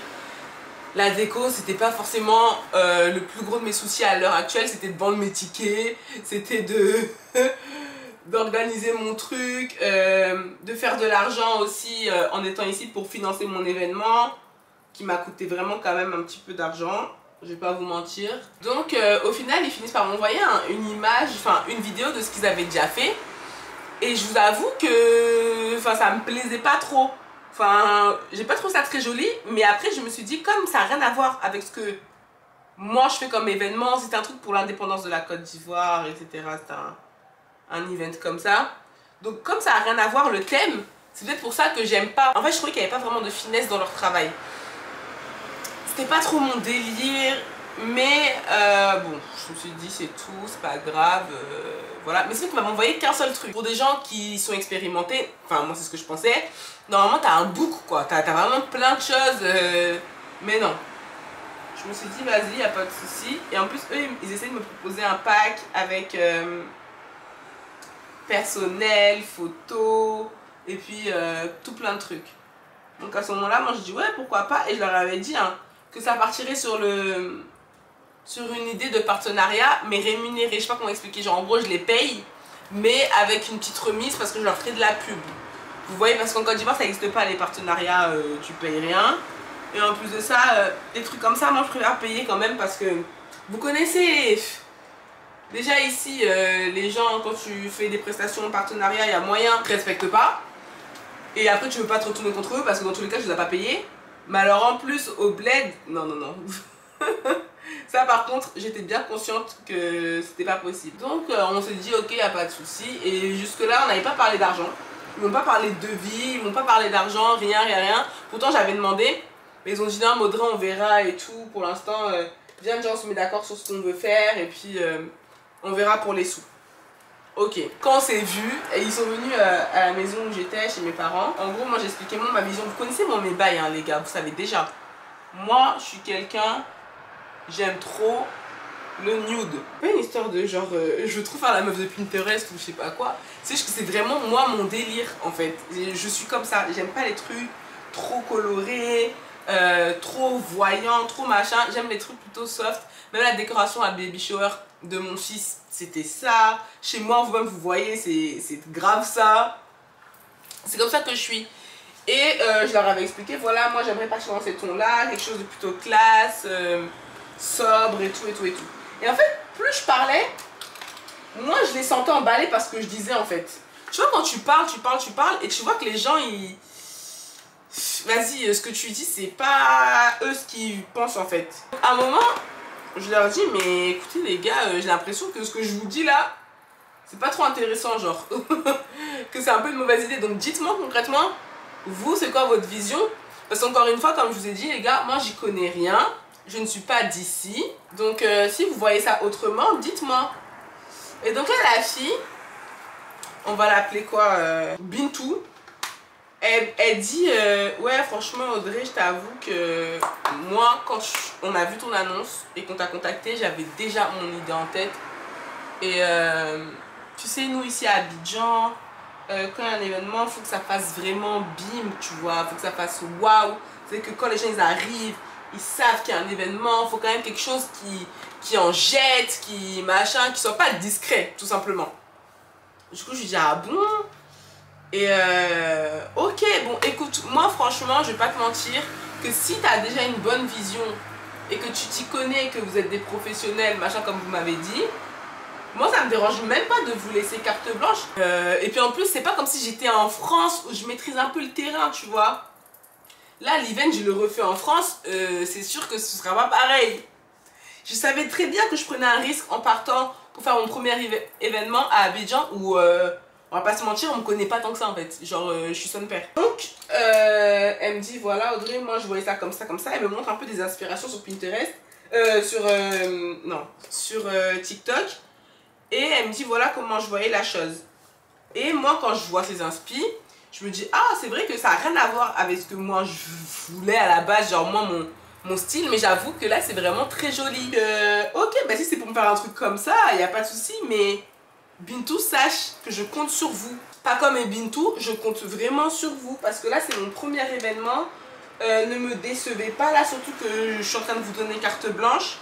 La déco, c'était pas forcément le plus gros de mes soucis à l'heure actuelle. C'était de vendre mes tickets, c'était d'organiser mon truc, de faire de l'argent aussi en étant ici pour financer mon événement qui m'a coûté vraiment quand même un petit peu d'argent. Je vais pas vous mentir. Donc au final, ils finissent par m'envoyer une image, enfin une vidéo de ce qu'ils avaient déjà fait. Et je vous avoue que ça me plaisait pas trop. Enfin, j'ai pas trouvé ça très joli, mais après je me suis dit comme ça n'a rien à voir avec ce que moi je fais comme événement, c'était un truc pour l'indépendance de la Côte d'Ivoire, etc. C'était un event comme ça. Donc comme ça n'a rien à voir le thème, c'est peut-être pour ça que j'aime pas. En fait je trouvais qu'il n'y avait pas vraiment de finesse dans leur travail. C'était pas trop mon délire, mais bon, je me suis dit c'est tout, c'est pas grave, voilà. Mais c'est vrai qu'on m'a envoyé qu'un seul truc. Pour des gens qui sont expérimentés, enfin moi c'est ce que je pensais, normalement t'as un book quoi, t'as vraiment plein de choses, mais non. Je me suis dit vas-y, y a pas de souci. Et en plus eux ils essaient de me proposer un pack avec personnel, photo, et puis tout plein de trucs. Donc à ce moment-là, moi je dis ouais pourquoi pas, et je leur avais dit hein, que ça partirait sur une idée de partenariat, mais rémunéré. Je sais pas comment expliquer, genre en gros je les paye, mais avec une petite remise parce que je leur ferai de la pub. Vous voyez, parce qu'en Côte d'Ivoire ça n'existe pas les partenariats, tu payes rien. Et en plus de ça, des trucs comme ça, moi je préfère payer quand même parce que vous connaissez. Déjà ici, les gens, quand tu fais des prestations en partenariat, il y a moyen, ils ne respectent pas. Et après tu veux pas te retourner contre eux parce que dans tous les cas je les ai pas payés. Mais alors en plus au bled, non. Ça par contre j'étais bien consciente que c'était pas possible. Donc on s'est dit ok, y a pas de souci. Et jusque là on n'avait pas parlé d'argent. Ils m'ont pas parlé de devis, ils m'ont pas parlé d'argent, rien. Pourtant j'avais demandé. Mais ils ont dit non Maudrey on verra et tout. Pour l'instant viens déjà on se met d'accord sur ce qu'on veut faire. Et puis on verra pour les sous. Ok, quand on s'est vu, ils sont venus à la maison où j'étais, chez mes parents. En gros, moi j'expliquais ma vision. Vous connaissez mes bails, hein, les gars, vous savez déjà. Moi, je suis quelqu'un, j'aime trop le nude. Pas une histoire de genre, je veux trop faire la meuf de Pinterest ou je sais pas quoi. C'est juste que c'est vraiment moi mon délire en fait. Je suis comme ça, j'aime pas les trucs trop colorés, trop voyants, trop machin. J'aime les trucs plutôt soft. Même la décoration à baby shower de mon fils, c'était ça. Chez moi, vous-même, vous voyez, c'est grave ça. C'est comme ça que je suis. Et je leur avais expliqué, voilà, moi j'aimerais partir dans ces tons-là, quelque chose de plutôt classe, sobre et tout. Et en fait, plus je parlais, moins je les sentais emballés parce que je disais en fait. Tu vois, quand tu parles, et tu vois que les gens, ils... Vas-y, ce que tu dis, c'est pas eux ce qu'ils pensent en fait. À un moment, je leur dis, mais écoutez les gars, j'ai l'impression que ce que je vous dis là, c'est pas trop intéressant, genre. Que c'est un peu une mauvaise idée. Donc dites-moi concrètement, vous, c'est quoi votre vision? Parce qu'encore une fois, comme je vous ai dit, les gars, moi j'y connais rien. Je ne suis pas d'ici. Donc si vous voyez ça autrement, dites-moi. Et donc là, la fille, on va l'appeler quoi, Bintou. Elle dit, ouais franchement Audrey, je t'avoue que moi quand on a vu ton annonce et qu'on t'a contacté, j'avais déjà mon idée en tête. Et tu sais, nous ici à Abidjan, quand il y a un événement, il faut que ça fasse vraiment bim, tu vois, il faut que ça fasse waouh. C'est que quand les gens ils arrivent, ils savent qu'il y a un événement, il faut quand même quelque chose qui en jette, qui machin, qui soit pas discret, tout simplement. Du coup je lui dis ah bon. Et ok, bon écoute, moi franchement je vais pas te mentir que si tu as déjà une bonne vision et que tu t'y connais, que vous êtes des professionnels, machin comme vous m'avez dit, moi ça me dérange même pas de vous laisser carte blanche. Et puis en plus c'est pas comme si j'étais en France où je maîtrise un peu le terrain, tu vois. Là l'event je le refais en France, c'est sûr que ce sera pas pareil. Je savais très bien que je prenais un risque en partant pour faire mon premier événement à Abidjan où... on va pas se mentir, on me connaît pas tant que ça en fait. Genre, je suis son père. Donc, elle me dit voilà, Audrey, moi je voyais ça comme ça, comme ça. Elle me montre un peu des inspirations sur Pinterest. Sur TikTok. Et elle me dit voilà comment je voyais la chose. Et moi, quand je vois ces inspi, je me dis ah, c'est vrai que ça a rien à voir avec ce que moi je voulais à la base. Genre, moi, mon style. Mais j'avoue que là, c'est vraiment très joli. Ok, bah si c'est pour me faire un truc comme ça, il n'y a pas de souci, mais. Bintou, sache que je compte sur vous. Pas comme Bintou, je compte vraiment sur vous. Parce que là, c'est mon premier événement. Ne me décevez pas là, surtout que je suis en train de vous donner carte blanche.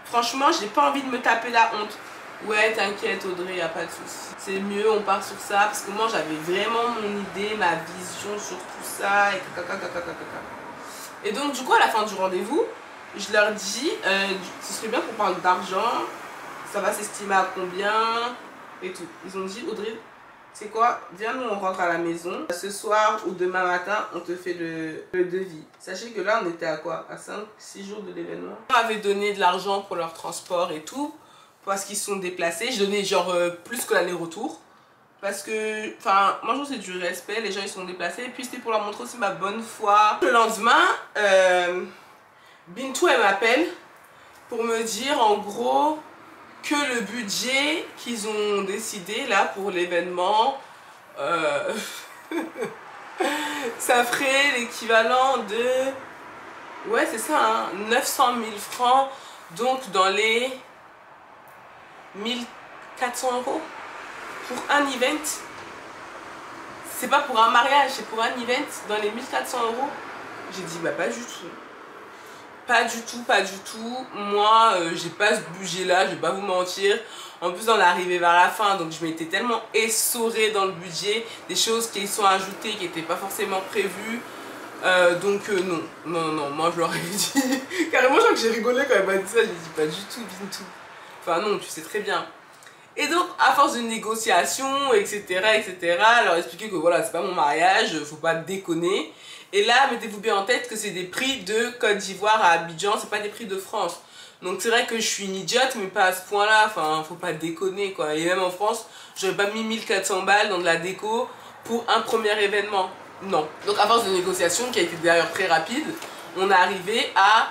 Franchement, j'ai pas envie de me taper la honte. Ouais, t'inquiète Audrey, y a pas de souci. C'est mieux, on part sur ça. Parce que moi, j'avais vraiment mon idée, ma vision sur tout ça. Et donc, du coup, à la fin du rendez-vous, je leur dis, ce serait bien qu'on parle d'argent. Ça va s'estimer à combien et tout. Ils ont dit Audrey, c'est quoi, viens nous on rentre à la maison. Ce soir ou demain matin, on te fait le devis. Sachez que là on était à quoi, à 5-6 jours de l'événement. On avait donné de l'argent pour leur transport et tout, parce qu'ils se sont déplacés. J'ai donné genre plus que l'aller-retour. Parce que, enfin, moi je trouve que c'est du respect, les gens ils sont déplacés. Et puis c'était pour leur montrer aussi ma bonne foi. Le lendemain, Bintou elle m'appelle pour me dire en gros que le budget qu'ils ont décidé là pour l'événement, ça ferait l'équivalent de, ouais c'est ça, hein, 900 000 francs, donc dans les 1400 € pour un event. C'est pas pour un mariage, c'est pour un event dans les 1400 €. J'ai dit bah pas du tout. Pas du tout, pas du tout. Moi, j'ai pas ce budget-là, je vais pas vous mentir. En plus, on est arrivé vers la fin, donc je m'étais tellement essorée dans le budget. Des choses qui sont ajoutées, qui n'étaient pas forcément prévues. Non, moi je leur ai dit. Carrément, je crois que j'ai rigolé quand elle m'a dit ça. J'ai dit pas du tout, Bintou. Enfin non, tu sais très bien. Et donc, à force de négociations, etc., leur expliquer que voilà, c'est pas mon mariage, faut pas déconner. Et là, mettez-vous bien en tête que c'est des prix de Côte d'Ivoire à Abidjan, c'est pas des prix de France. Donc c'est vrai que je suis une idiote, mais pas à ce point-là, enfin, faut pas déconner, quoi. Et même en France, j'aurais pas mis 1400 balles dans de la déco pour un premier événement. Non. Donc à force de négociation, qui a été d'ailleurs très rapide, on est arrivé à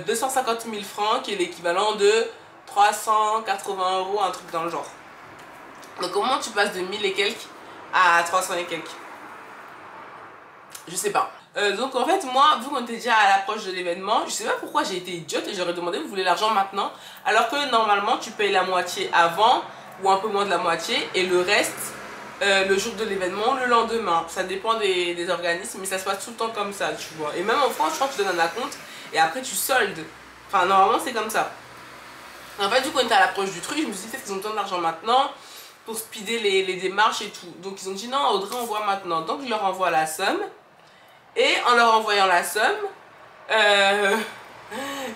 250 000 francs, qui est l'équivalent de 380 €, un truc dans le genre. Donc comment tu passes de 1000 et quelques à 300 et quelques? Je sais pas. Donc en fait moi, vu qu'on était déjà à l'approche de l'événement, je sais pas pourquoi j'ai été idiote et j'aurais demandé vous voulez l'argent maintenant, alors que normalement tu payes la moitié avant ou un peu moins de la moitié et le reste le jour de l'événement, le lendemain. Ça dépend des organismes, mais ça se passe tout le temps comme ça, tu vois. Et même en France, je crois que tu donnes un acompte et après tu soldes. Enfin normalement c'est comme ça. En fait, du coup, on était à l'approche du truc, je me suis dit peut-être qu'ils ont besoin d'argent maintenant pour speeder les démarches et tout. Donc ils ont dit non, Audrey, envoie maintenant. Donc je leur envoie la somme. Et en leur envoyant la somme,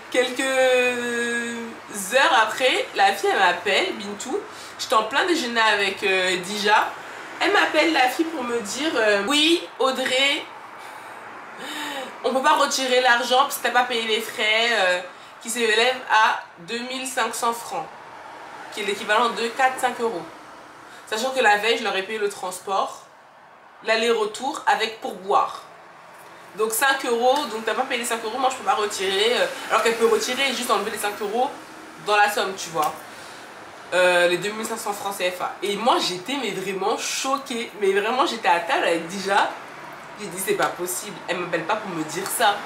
quelques heures après, la fille elle m'appelle, Bintou. J'étais en plein déjeuner avec Dija. Elle m'appelle la fille pour me dire oui, Audrey, on peut pas retirer l'argent parce que t'as pas payé les frais qui s'élève à 2500 francs, qui est l'équivalent de 4-5 euros. Sachant que la veille, je leur ai payé le transport, l'aller-retour avec pourboire. Donc 5 euros, donc t'as pas payé les 5 euros, moi je peux pas retirer, alors qu'elle peut retirer et juste enlever les 5 euros dans la somme, tu vois. Les 2500 francs CFA. Et moi j'étais mais vraiment choquée, mais vraiment j'étais à table avec Dija. J'ai dit c'est pas possible, elle m'appelle pas pour me dire ça.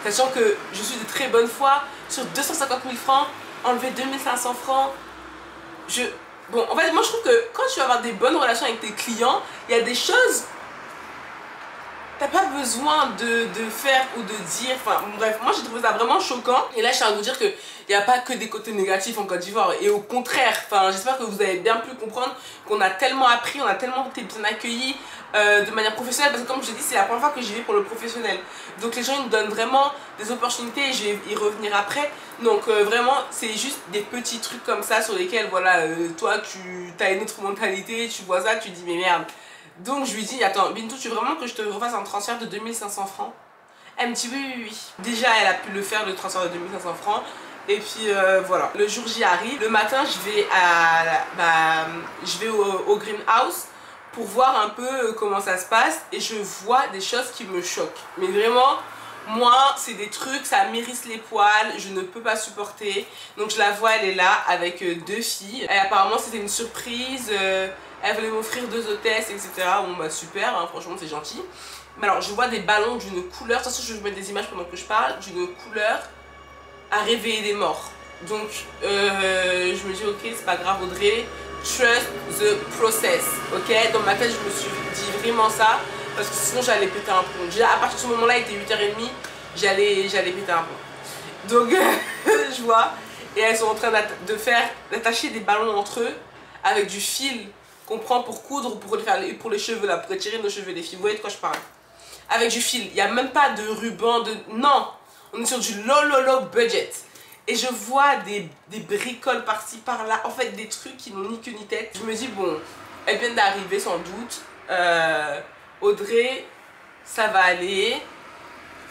Sachant que je suis de très bonne foi, sur 250 000 francs, enlever 2500 francs, bon, en fait, moi je trouve que quand tu vas avoir des bonnes relations avec tes clients, il y a des choses, t'as pas besoin de faire ou de dire, enfin bref, moi j'ai trouvé ça vraiment choquant. Et là je tiens à vous dire qu'il n'y a pas que des côtés négatifs en Côte d'Ivoire, et au contraire, enfin j'espère que vous avez bien pu comprendre qu'on a tellement appris, on a tellement été bien accueillis de manière professionnelle, parce que comme je dis, c'est la première fois que j'y vais pour le professionnel. Donc les gens ils nous donnent vraiment des opportunités, et je vais y revenir après. Donc vraiment c'est juste des petits trucs comme ça sur lesquels voilà, toi tu as une autre mentalité, tu vois ça, tu dis mais merde. Donc je lui dis attends Bintou, tu veux vraiment que je te refasse un transfert de 2500 francs? Elle me dit oui. Déjà elle a pu le faire, le transfert de 2500 francs. Et puis voilà, le jour J arrive, le matin je vais au greenhouse pour voir un peu comment ça se passe, et je vois des choses qui me choquent. Mais vraiment, moi, c'est des trucs, ça m'érisse les poils, je ne peux pas supporter. Donc je la vois, elle est là avec 2 filles. Et apparemment c'était une surprise, elle voulait m'offrir 2 hôtesses, etc. Bon bah super, hein, franchement c'est gentil. Mais alors je vois des ballons d'une couleur, de toute façon je vais vous mettre des images pendant que je parle, d'une couleur à réveiller des morts. Donc je me dis ok, c'est pas grave Audrey, trust the process, ok. Dans ma tête je me suis dit vraiment ça, parce que sinon j'allais péter un plomb. Déjà à partir de ce moment là il était 8h30, j'allais péter un plomb. Donc je vois, et elles sont en train d'attacher des ballons entre eux avec du fil qu'on prend pour coudre, pour les cheveux là, pour étirer nos cheveux, les filles, vous voyez de quoi je parle. Avec du fil, il n'y a même pas de ruban, non, on est sur du low budget. Et je vois des bricoles par-ci par-là, en fait des trucs qui n'ont ni queue ni tête. Je me dis bon, elles viennent d'arriver sans doute, Audrey, ça va aller,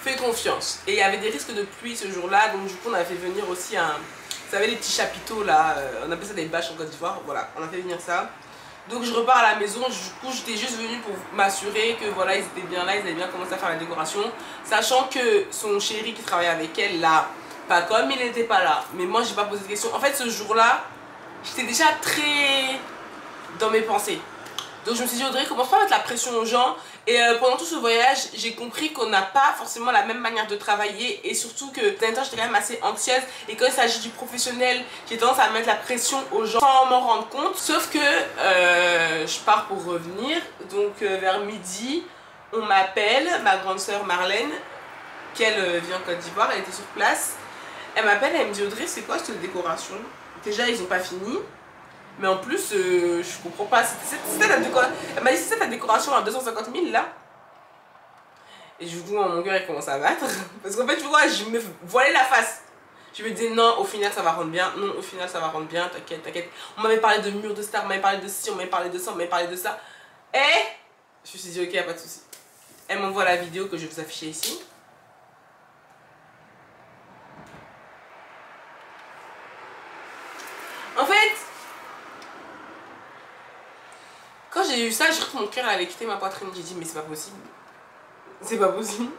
fais confiance. Et il y avait des risques de pluie ce jour-là, donc du coup on a fait venir aussi vous savez les petits chapiteaux là, on appelle ça des bâches en Côte d'Ivoire, voilà, on a fait venir ça. Donc je repars à la maison, du coup j'étais juste venue pour m'assurer que voilà, ils étaient bien là, ils avaient bien commencé à faire la décoration. Sachant que son chéri qui travaillait avec elle là, pas comme il n'était pas là, mais moi j'ai pas posé de questions. En fait ce jour-là, j'étais déjà très dans mes pensées. Donc je me suis dit Audrey, commence pas à mettre la pression aux gens. Et pendant tout ce voyage, j'ai compris qu'on n'a pas forcément la même manière de travailler. Et surtout que d'un temps j'étais quand même assez anxieuse. Et quand il s'agit du professionnel, j'ai tendance à mettre la pression aux gens sans m'en rendre compte. Sauf que je pars pour revenir. Donc vers midi, on m'appelle, ma grande soeur Marlène, qu'elle vient en Côte d'Ivoire, elle était sur place. Elle m'appelle, elle me dit Audrey, c'est quoi cette décoration? Déjà ils ont pas fini. Mais en plus, je comprends pas. C'était la décoration. Elle m'a dit c'est ta décoration à 250 000 là. Et du coup, mon cœur il commence à battre. Parce qu'en fait, tu vois, je me voilais la face. Je me disais non, au final ça va rendre bien. Non, au final ça va rendre bien. T'inquiète, t'inquiète. On m'avait parlé de mur de star, on m'avait parlé de ci, on m'avait parlé de ça, on m'avait parlé de ça. Et je me suis dit ok, y a pas de souci. Elle m'envoie la vidéo que je vais vous afficher ici. En fait, quand j'ai eu ça, j'ai cru que mon cœur allait quitter ma poitrine. J'ai dit mais c'est pas possible. C'est pas possible.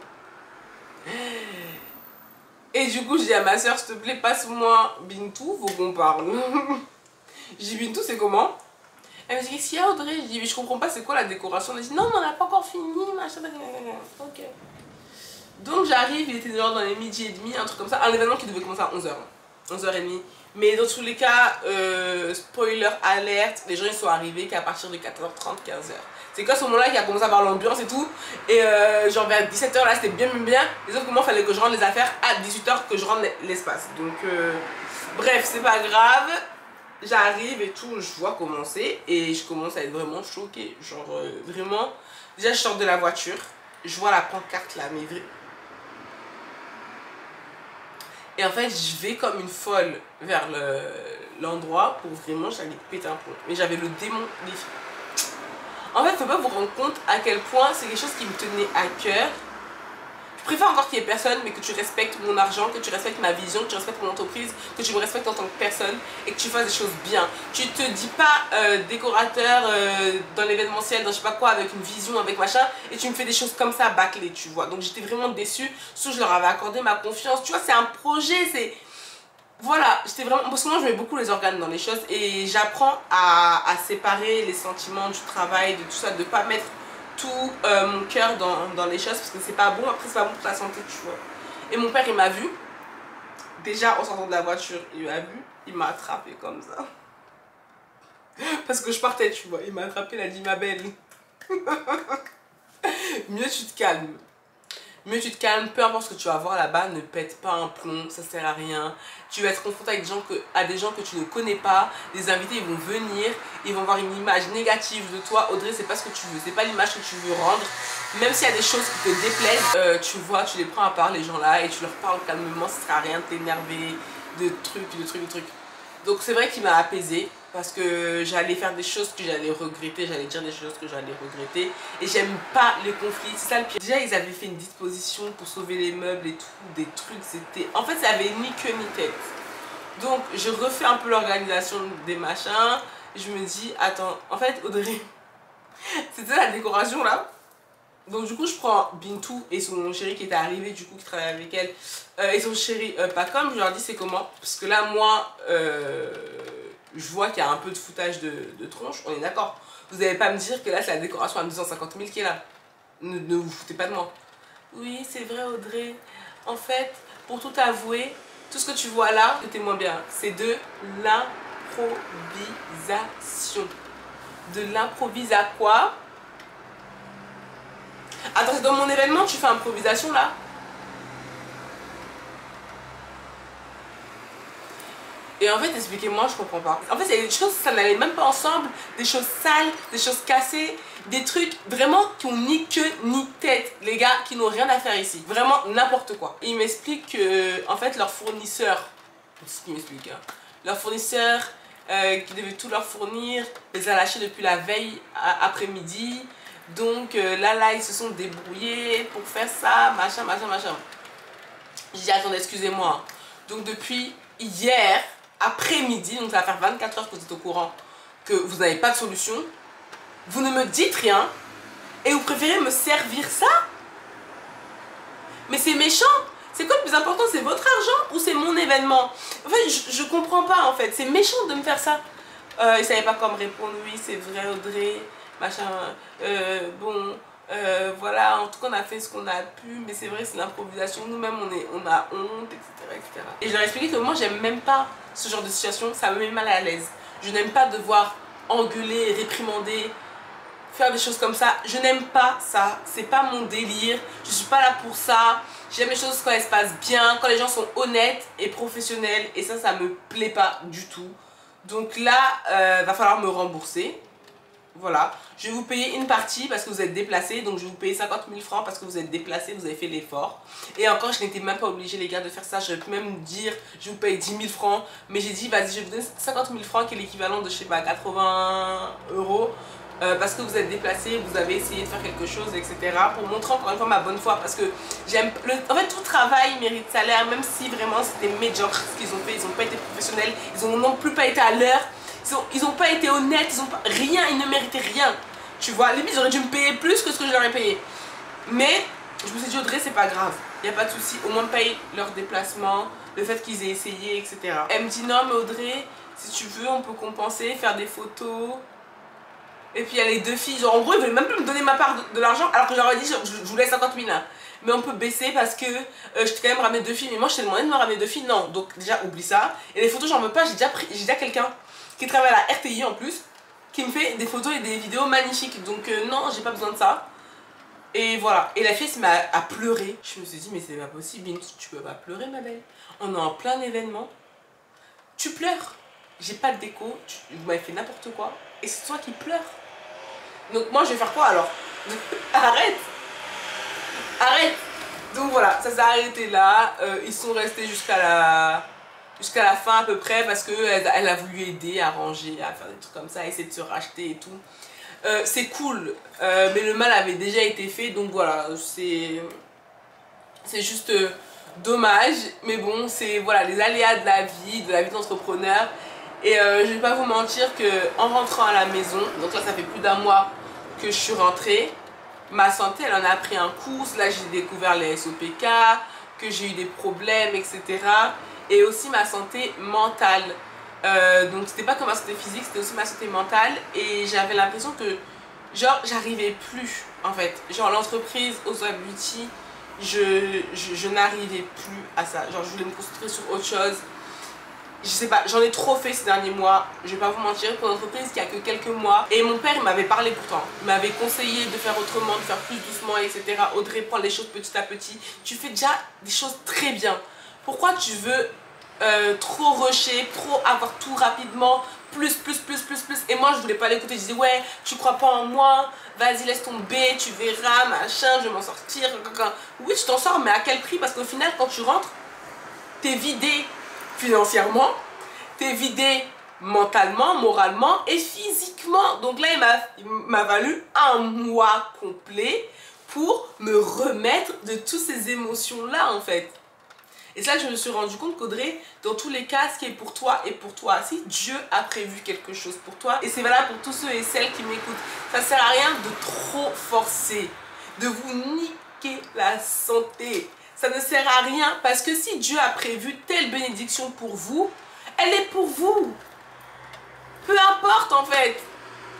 Et du coup, j'ai dit à ma soeur, s'il te plaît, passe-moi Bintou, faut qu'on parle. J'ai dit Bintou, c'est comment? Elle me dit qu'est-ce qu'il y a Audrey? Je dis mais je comprends pas, c'est quoi la décoration? Elle me dit non, mais on n'a pas encore fini, machin. Ok. Donc j'arrive, il était genre dans les midi et demi, un truc comme ça. Un événement qui devait commencer à 11h. 11h30. Mais dans tous les cas, spoiler alerte, les gens ils sont arrivés qu'à partir de 14h30, 15h. C'est qu'à ce moment-là qu'il a commencé à avoir l'ambiance et tout. Et genre vers 17h là c'était bien. Et sauf que moi il fallait que je rende les affaires à 18h, que je rende l'espace. Donc bref, c'est pas grave. J'arrive et tout, je vois commencer. Et je commence à être vraiment choquée. Genre vraiment. Déjà je sors de la voiture. Je vois la pancarte là, mais et en fait, je vais comme une folle vers l'endroit pour vraiment, j'allais péter un plomb. Mais j'avais le démon des filles. En fait, faut pas vous rendre compte à quel point c'est quelque chose qui me tenait à cœur. préfère encore qu'il y ait personne, mais que tu respectes mon argent, que tu respectes ma vision, que tu respectes mon entreprise, que tu me respectes en tant que personne et que tu fasses des choses bien. Tu te dis pas décorateur dans l'événementiel, dans je sais pas quoi, avec une vision, avec machin, et tu me fais des choses comme ça bâclées, tu vois. Donc j'étais vraiment déçue, surtout je leur avais accordé ma confiance. Tu vois, c'est un projet, c'est... Voilà, j'étais vraiment... Parce que moi je mets beaucoup les organes dans les choses et j'apprends à séparer les sentiments du travail, de tout ça, de pas mettre tout mon cœur dans les choses parce que c'est pas bon, après c'est pas bon pour la santé, tu vois. Et mon père il m'a vu, déjà en sortant de la voiture, il m'a vu, il m'a attrapé comme ça. Parce que je partais, tu vois, il m'a attrapé, il a dit ma belle. Mieux tu te calmes. Mieux tu te calmes, peu importe ce que tu vas voir là-bas, ne pète pas un plomb, ça sert à rien. Tu vas être confronté avec des gens que tu ne connais pas, les invités ils vont venir, ils vont avoir une image négative de toi. Audrey, c'est pas ce que tu veux, c'est pas l'image que tu veux rendre. Même s'il y a des choses qui te déplaisent, tu vois, tu les prends à part les gens là et tu leur parles calmement, ça sert à rien de t'énerver, de trucs. Donc c'est vrai qu'il m'a apaisé parce que j'allais faire des choses que j'allais regretter, j'allais dire des choses que j'allais regretter et j'aime pas les conflits, c'est ça le pire. Déjà ils avaient fait une disposition pour sauver les meubles et tout, des trucs, c'était... En fait ça avait ni queue ni tête. Donc je refais un peu l'organisation des machins, et je me dis, attends, en fait Audrey, c'était la décoration là. Donc du coup je prends Bintou et son chéri qui était arrivé du coup qui travaille avec elle et son chéri pas comme, je leur dis c'est comment, parce que là moi je vois qu'il y a un peu de foutage de tronche, on est d'accord. Vous n'allez pas me dire que là c'est la décoration à 250 000 qui est là. Ne vous foutez pas de moi. Oui c'est vrai Audrey, en fait pour tout avouer, tout ce que tu vois là, écoutez-moi bien, c'est de l'improvisation. De l'improvise à quoi? Attends, c'est dans mon événement, tu fais improvisation là? Et en fait, expliquez-moi, je comprends pas. En fait, il y a des choses, ça n'allait même pas ensemble, des choses sales, des choses cassées, des trucs vraiment qui ont ni queue ni tête, les gars, qui n'ont rien à faire ici. Vraiment n'importe quoi. Et ils m'expliquent que, en fait, leur fournisseur, c'est ce qu'ils m'expliquent, hein, leur fournisseur qui devait tout leur fournir, les a lâchés depuis la veille après-midi. Donc là, ils se sont débrouillés pour faire ça, machin. J'ai dit, attendez, excusez-moi. Donc depuis hier après-midi, donc ça va faire 24 heures que vous êtes au courant que vous n'avez pas de solution, vous ne me dites rien et vous préférez me servir ça? Mais c'est méchant. C'est quoi le plus important? C'est votre argent ou c'est mon événement? En fait, je comprends pas en fait. C'est méchant de me faire ça. Ils savaient pas comment répondre. Oui, c'est vrai Audrey. Machin. Bon. Voilà, en tout cas on a fait ce qu'on a pu, mais c'est vrai c'est l'improvisation, nous-mêmes on a honte, etc. Et je leur ai expliqué que moi j'aime même pas ce genre de situation, ça me met mal à l'aise. Je n'aime pas devoir engueuler, réprimander, faire des choses comme ça, je n'aime pas ça, c'est pas mon délire, je suis pas là pour ça. J'aime les choses quand elles se passent bien, quand les gens sont honnêtes et professionnels, et ça me plaît pas du tout. Donc là, va falloir me rembourser. Voilà, je vais vous payer une partie parce que vous êtes déplacés, donc je vais vous payer 50 000 francs parce que vous êtes déplacés, vous avez fait l'effort. Et encore, je n'étais même pas obligée les gars de faire ça, j'aurais pu même dire je vous paye 10 000 francs, mais j'ai dit vas-y je vais vous donner 50 000 francs qui est l'équivalent de je sais pas 80 euros. Parce que vous êtes déplacés, vous avez essayé de faire quelque chose, etc. Pour montrer encore une fois ma bonne foi. Parce que j'aime... En fait, tout travail mérite salaire, même si vraiment c'était médiocre ce qu'ils ont fait. Ils n'ont pas été professionnels, ils n'ont non plus pas été à l'heure. Ils n'ont pas été honnêtes, ils ont pas... rien, ils ne méritaient rien. Tu vois, limite ils auraient dû me payer plus que ce que je leur ai payé. Mais je me suis dit Audrey, c'est pas grave, il n'y a pas de souci, au moins paye leur déplacement, le fait qu'ils aient essayé, etc. Elle me dit non mais Audrey, si tu veux on peut compenser, faire des photos. Et puis il y a les deux filles, genre en gros ils veulent même plus me donner ma part de l'argent alors que j'aurais dit je vous laisse 50 000 hein. Mais on peut baisser parce que je t'ai quand même ramené deux filles, mais moi je t'ai demandé de me ramener deux filles, non, donc déjà oublie ça. Et les photos j'en veux pas, j'ai déjà quelqu'un qui travaille à la RTI en plus, qui me fait des photos et des vidéos magnifiques, donc non j'ai pas besoin de ça. Et voilà, et la fille se met à pleurer. Je me suis dit mais c'est pas possible, tu peux pas pleurer ma belle, on est en plein événement, tu pleures. J'ai pas de déco, vous m'avez fait n'importe quoi, et c'est toi qui pleures. Donc moi je vais faire quoi alors? Arrête. Donc voilà, ça s'est arrêté là. Ils sont restés jusqu'à la fin à peu près parce qu'elle a voulu aider à ranger, à faire des trucs comme ça, à essayer de se racheter et tout. C'est cool, mais le mal avait déjà été fait, donc voilà, c'est... C'est juste dommage, mais bon, c'est voilà, les aléas de la vie d'entrepreneur. Et je vais pas vous mentir que en rentrant à la maison, donc là ça fait plus d'un mois que je suis rentrée, ma santé elle en a pris un coup. Là j'ai découvert les SOPK, que j'ai eu des problèmes, etc. Et aussi ma santé mentale. Donc c'était pas que ma santé physique, c'était aussi ma santé mentale. Et j'avais l'impression que genre j'arrivais plus en fait. Genre l'entreprise Ozoa Beauty, je n'arrivais plus à ça. Genre je voulais me concentrer sur autre chose. Je sais pas, j'en ai trop fait ces derniers mois, je vais pas vous mentir, pour une entreprise qui a que quelques mois. Et mon père il m'avait parlé pourtant, il m'avait conseillé de faire autrement, de faire plus doucement, etc. Audrey, prends les choses petit à petit, tu fais déjà des choses très bien. Pourquoi tu veux trop rusher, trop avoir tout rapidement, plus. Et moi je voulais pas l'écouter, je disais ouais, tu crois pas en moi, vas-y laisse tomber, tu verras, machin, je vais m'en sortir. Oui tu t'en sors, mais à quel prix? Parce qu'au final quand tu rentres, t'es vidé financièrement, t'es vidé mentalement, moralement et physiquement. Donc là il m'a valu un mois complet pour me remettre de toutes ces émotions là en fait. Et c'est là que je me suis rendu compte qu'Audrey, dans tous les cas, ce qui est pour toi est pour toi. Si Dieu a prévu quelque chose pour toi, et c'est valable pour tous ceux et celles qui m'écoutent, ça sert à rien de trop forcer, de vous niquer la santé. Ça ne sert à rien parce que si Dieu a prévu telle bénédiction pour vous, elle est pour vous. Peu importe en fait.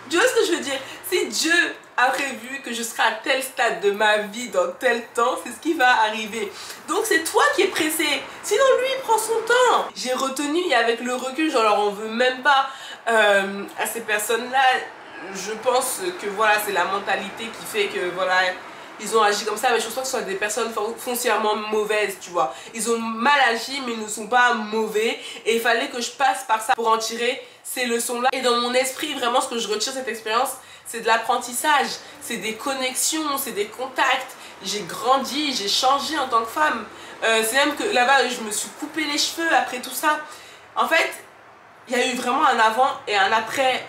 Tu vois ce que je veux dire? Si Dieu a prévu que je serai à tel stade de ma vie dans tel temps, c'est ce qui va arriver. Donc c'est toi qui es pressé. Sinon lui il prend son temps. J'ai retenu et avec le recul, genre leur en veux même pas à ces personnes-là. Je pense que voilà, c'est la mentalité qui fait que voilà, ils ont agi comme ça, mais je pense pas que ce soit des personnes foncièrement mauvaises, tu vois. Ils ont mal agi, mais ils ne sont pas mauvais. Et il fallait que je passe par ça pour en tirer ces leçons-là. Et dans mon esprit, vraiment, ce que je retire de cette expérience, c'est de l'apprentissage. C'est des connexions, c'est des contacts. J'ai grandi, j'ai changé en tant que femme. C'est même que là-bas, je me suis coupé les cheveux après tout ça. En fait, il y a eu vraiment un avant et un après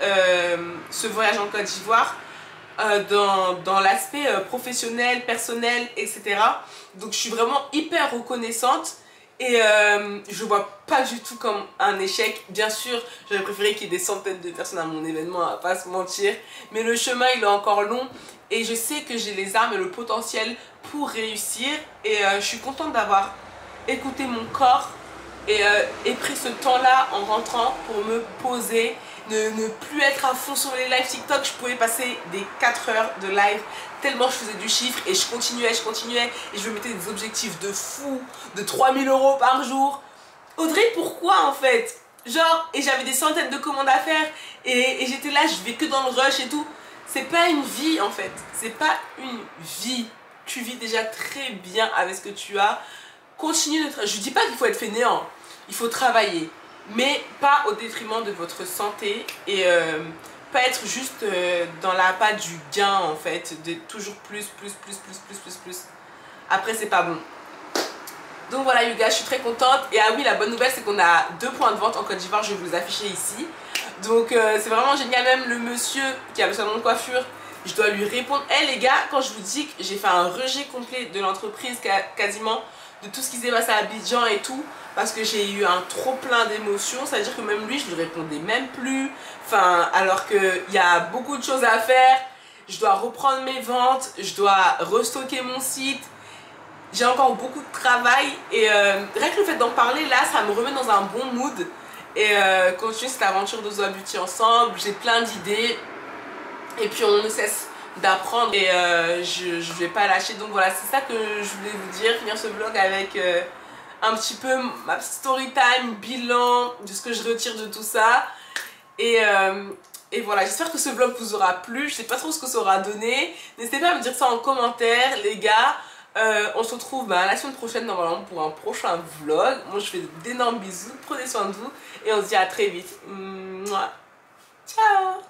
ce voyage en Côte d'Ivoire. Dans l'aspect professionnel, personnel, etc. Donc je suis vraiment hyper reconnaissante et je vois pas du tout comme un échec. Bien sûr, j'aurais préféré qu'il y ait des centaines de personnes à mon événement, à pas se mentir, mais le chemin il est encore long et je sais que j'ai les armes et le potentiel pour réussir et je suis contente d'avoir écouté mon corps et pris ce temps-là en rentrant pour me poser. Ne plus être à fond sur les lives TikTok. Je pouvais passer des 4 heures de live tellement je faisais du chiffre et je continuais et je me mettais des objectifs de fou de 3000 € par jour. Audrey, pourquoi en fait? Genre, et j'avais des centaines de commandes à faire et j'étais là, je vais que dans le rush et tout. C'est pas une vie en fait, c'est pas une vie. Tu vis déjà très bien avec ce que tu as. Continue de travailler. Je dis pas qu'il faut être fainéant, il faut travailler. Mais pas au détriment de votre santé et pas être juste dans la patte du gain en fait, de toujours plus. Après c'est pas bon. Donc voilà you guys, je suis très contente. Et ah oui, la bonne nouvelle c'est qu'on a 2 points de vente en Côte d'Ivoire, je vais vous les afficher ici. Donc c'est vraiment génial, même le monsieur qui a le salon de coiffure, je dois lui répondre. Eh les gars, quand je vous dis que j'ai fait un rejet complet de l'entreprise quasiment, de tout ce qui s'est passé à Abidjan et tout, parce que j'ai eu un trop plein d'émotions, ça veut dire que même lui je lui répondais même plus, enfin alors qu'il y a beaucoup de choses à faire, je dois reprendre mes ventes, je dois restocker mon site, j'ai encore beaucoup de travail et rien que le fait d'en parler là, ça me remet dans un bon mood et continuer cette aventure d'Ozoa Beauty ensemble. J'ai plein d'idées et puis on ne cesse d'apprendre et je vais pas lâcher. Donc voilà, c'est ça que je voulais vous dire, finir ce vlog avec un petit peu ma petite story time, bilan de ce que je retire de tout ça et voilà, j'espère que ce vlog vous aura plu. Je sais pas trop ce que ça aura donné, n'hésitez pas à me dire ça en commentaire les gars. On se retrouve la semaine prochaine normalement pour un prochain vlog. Moi je fais d'énormes bisous, prenez soin de vous et on se dit à très vite. Mouah. Ciao.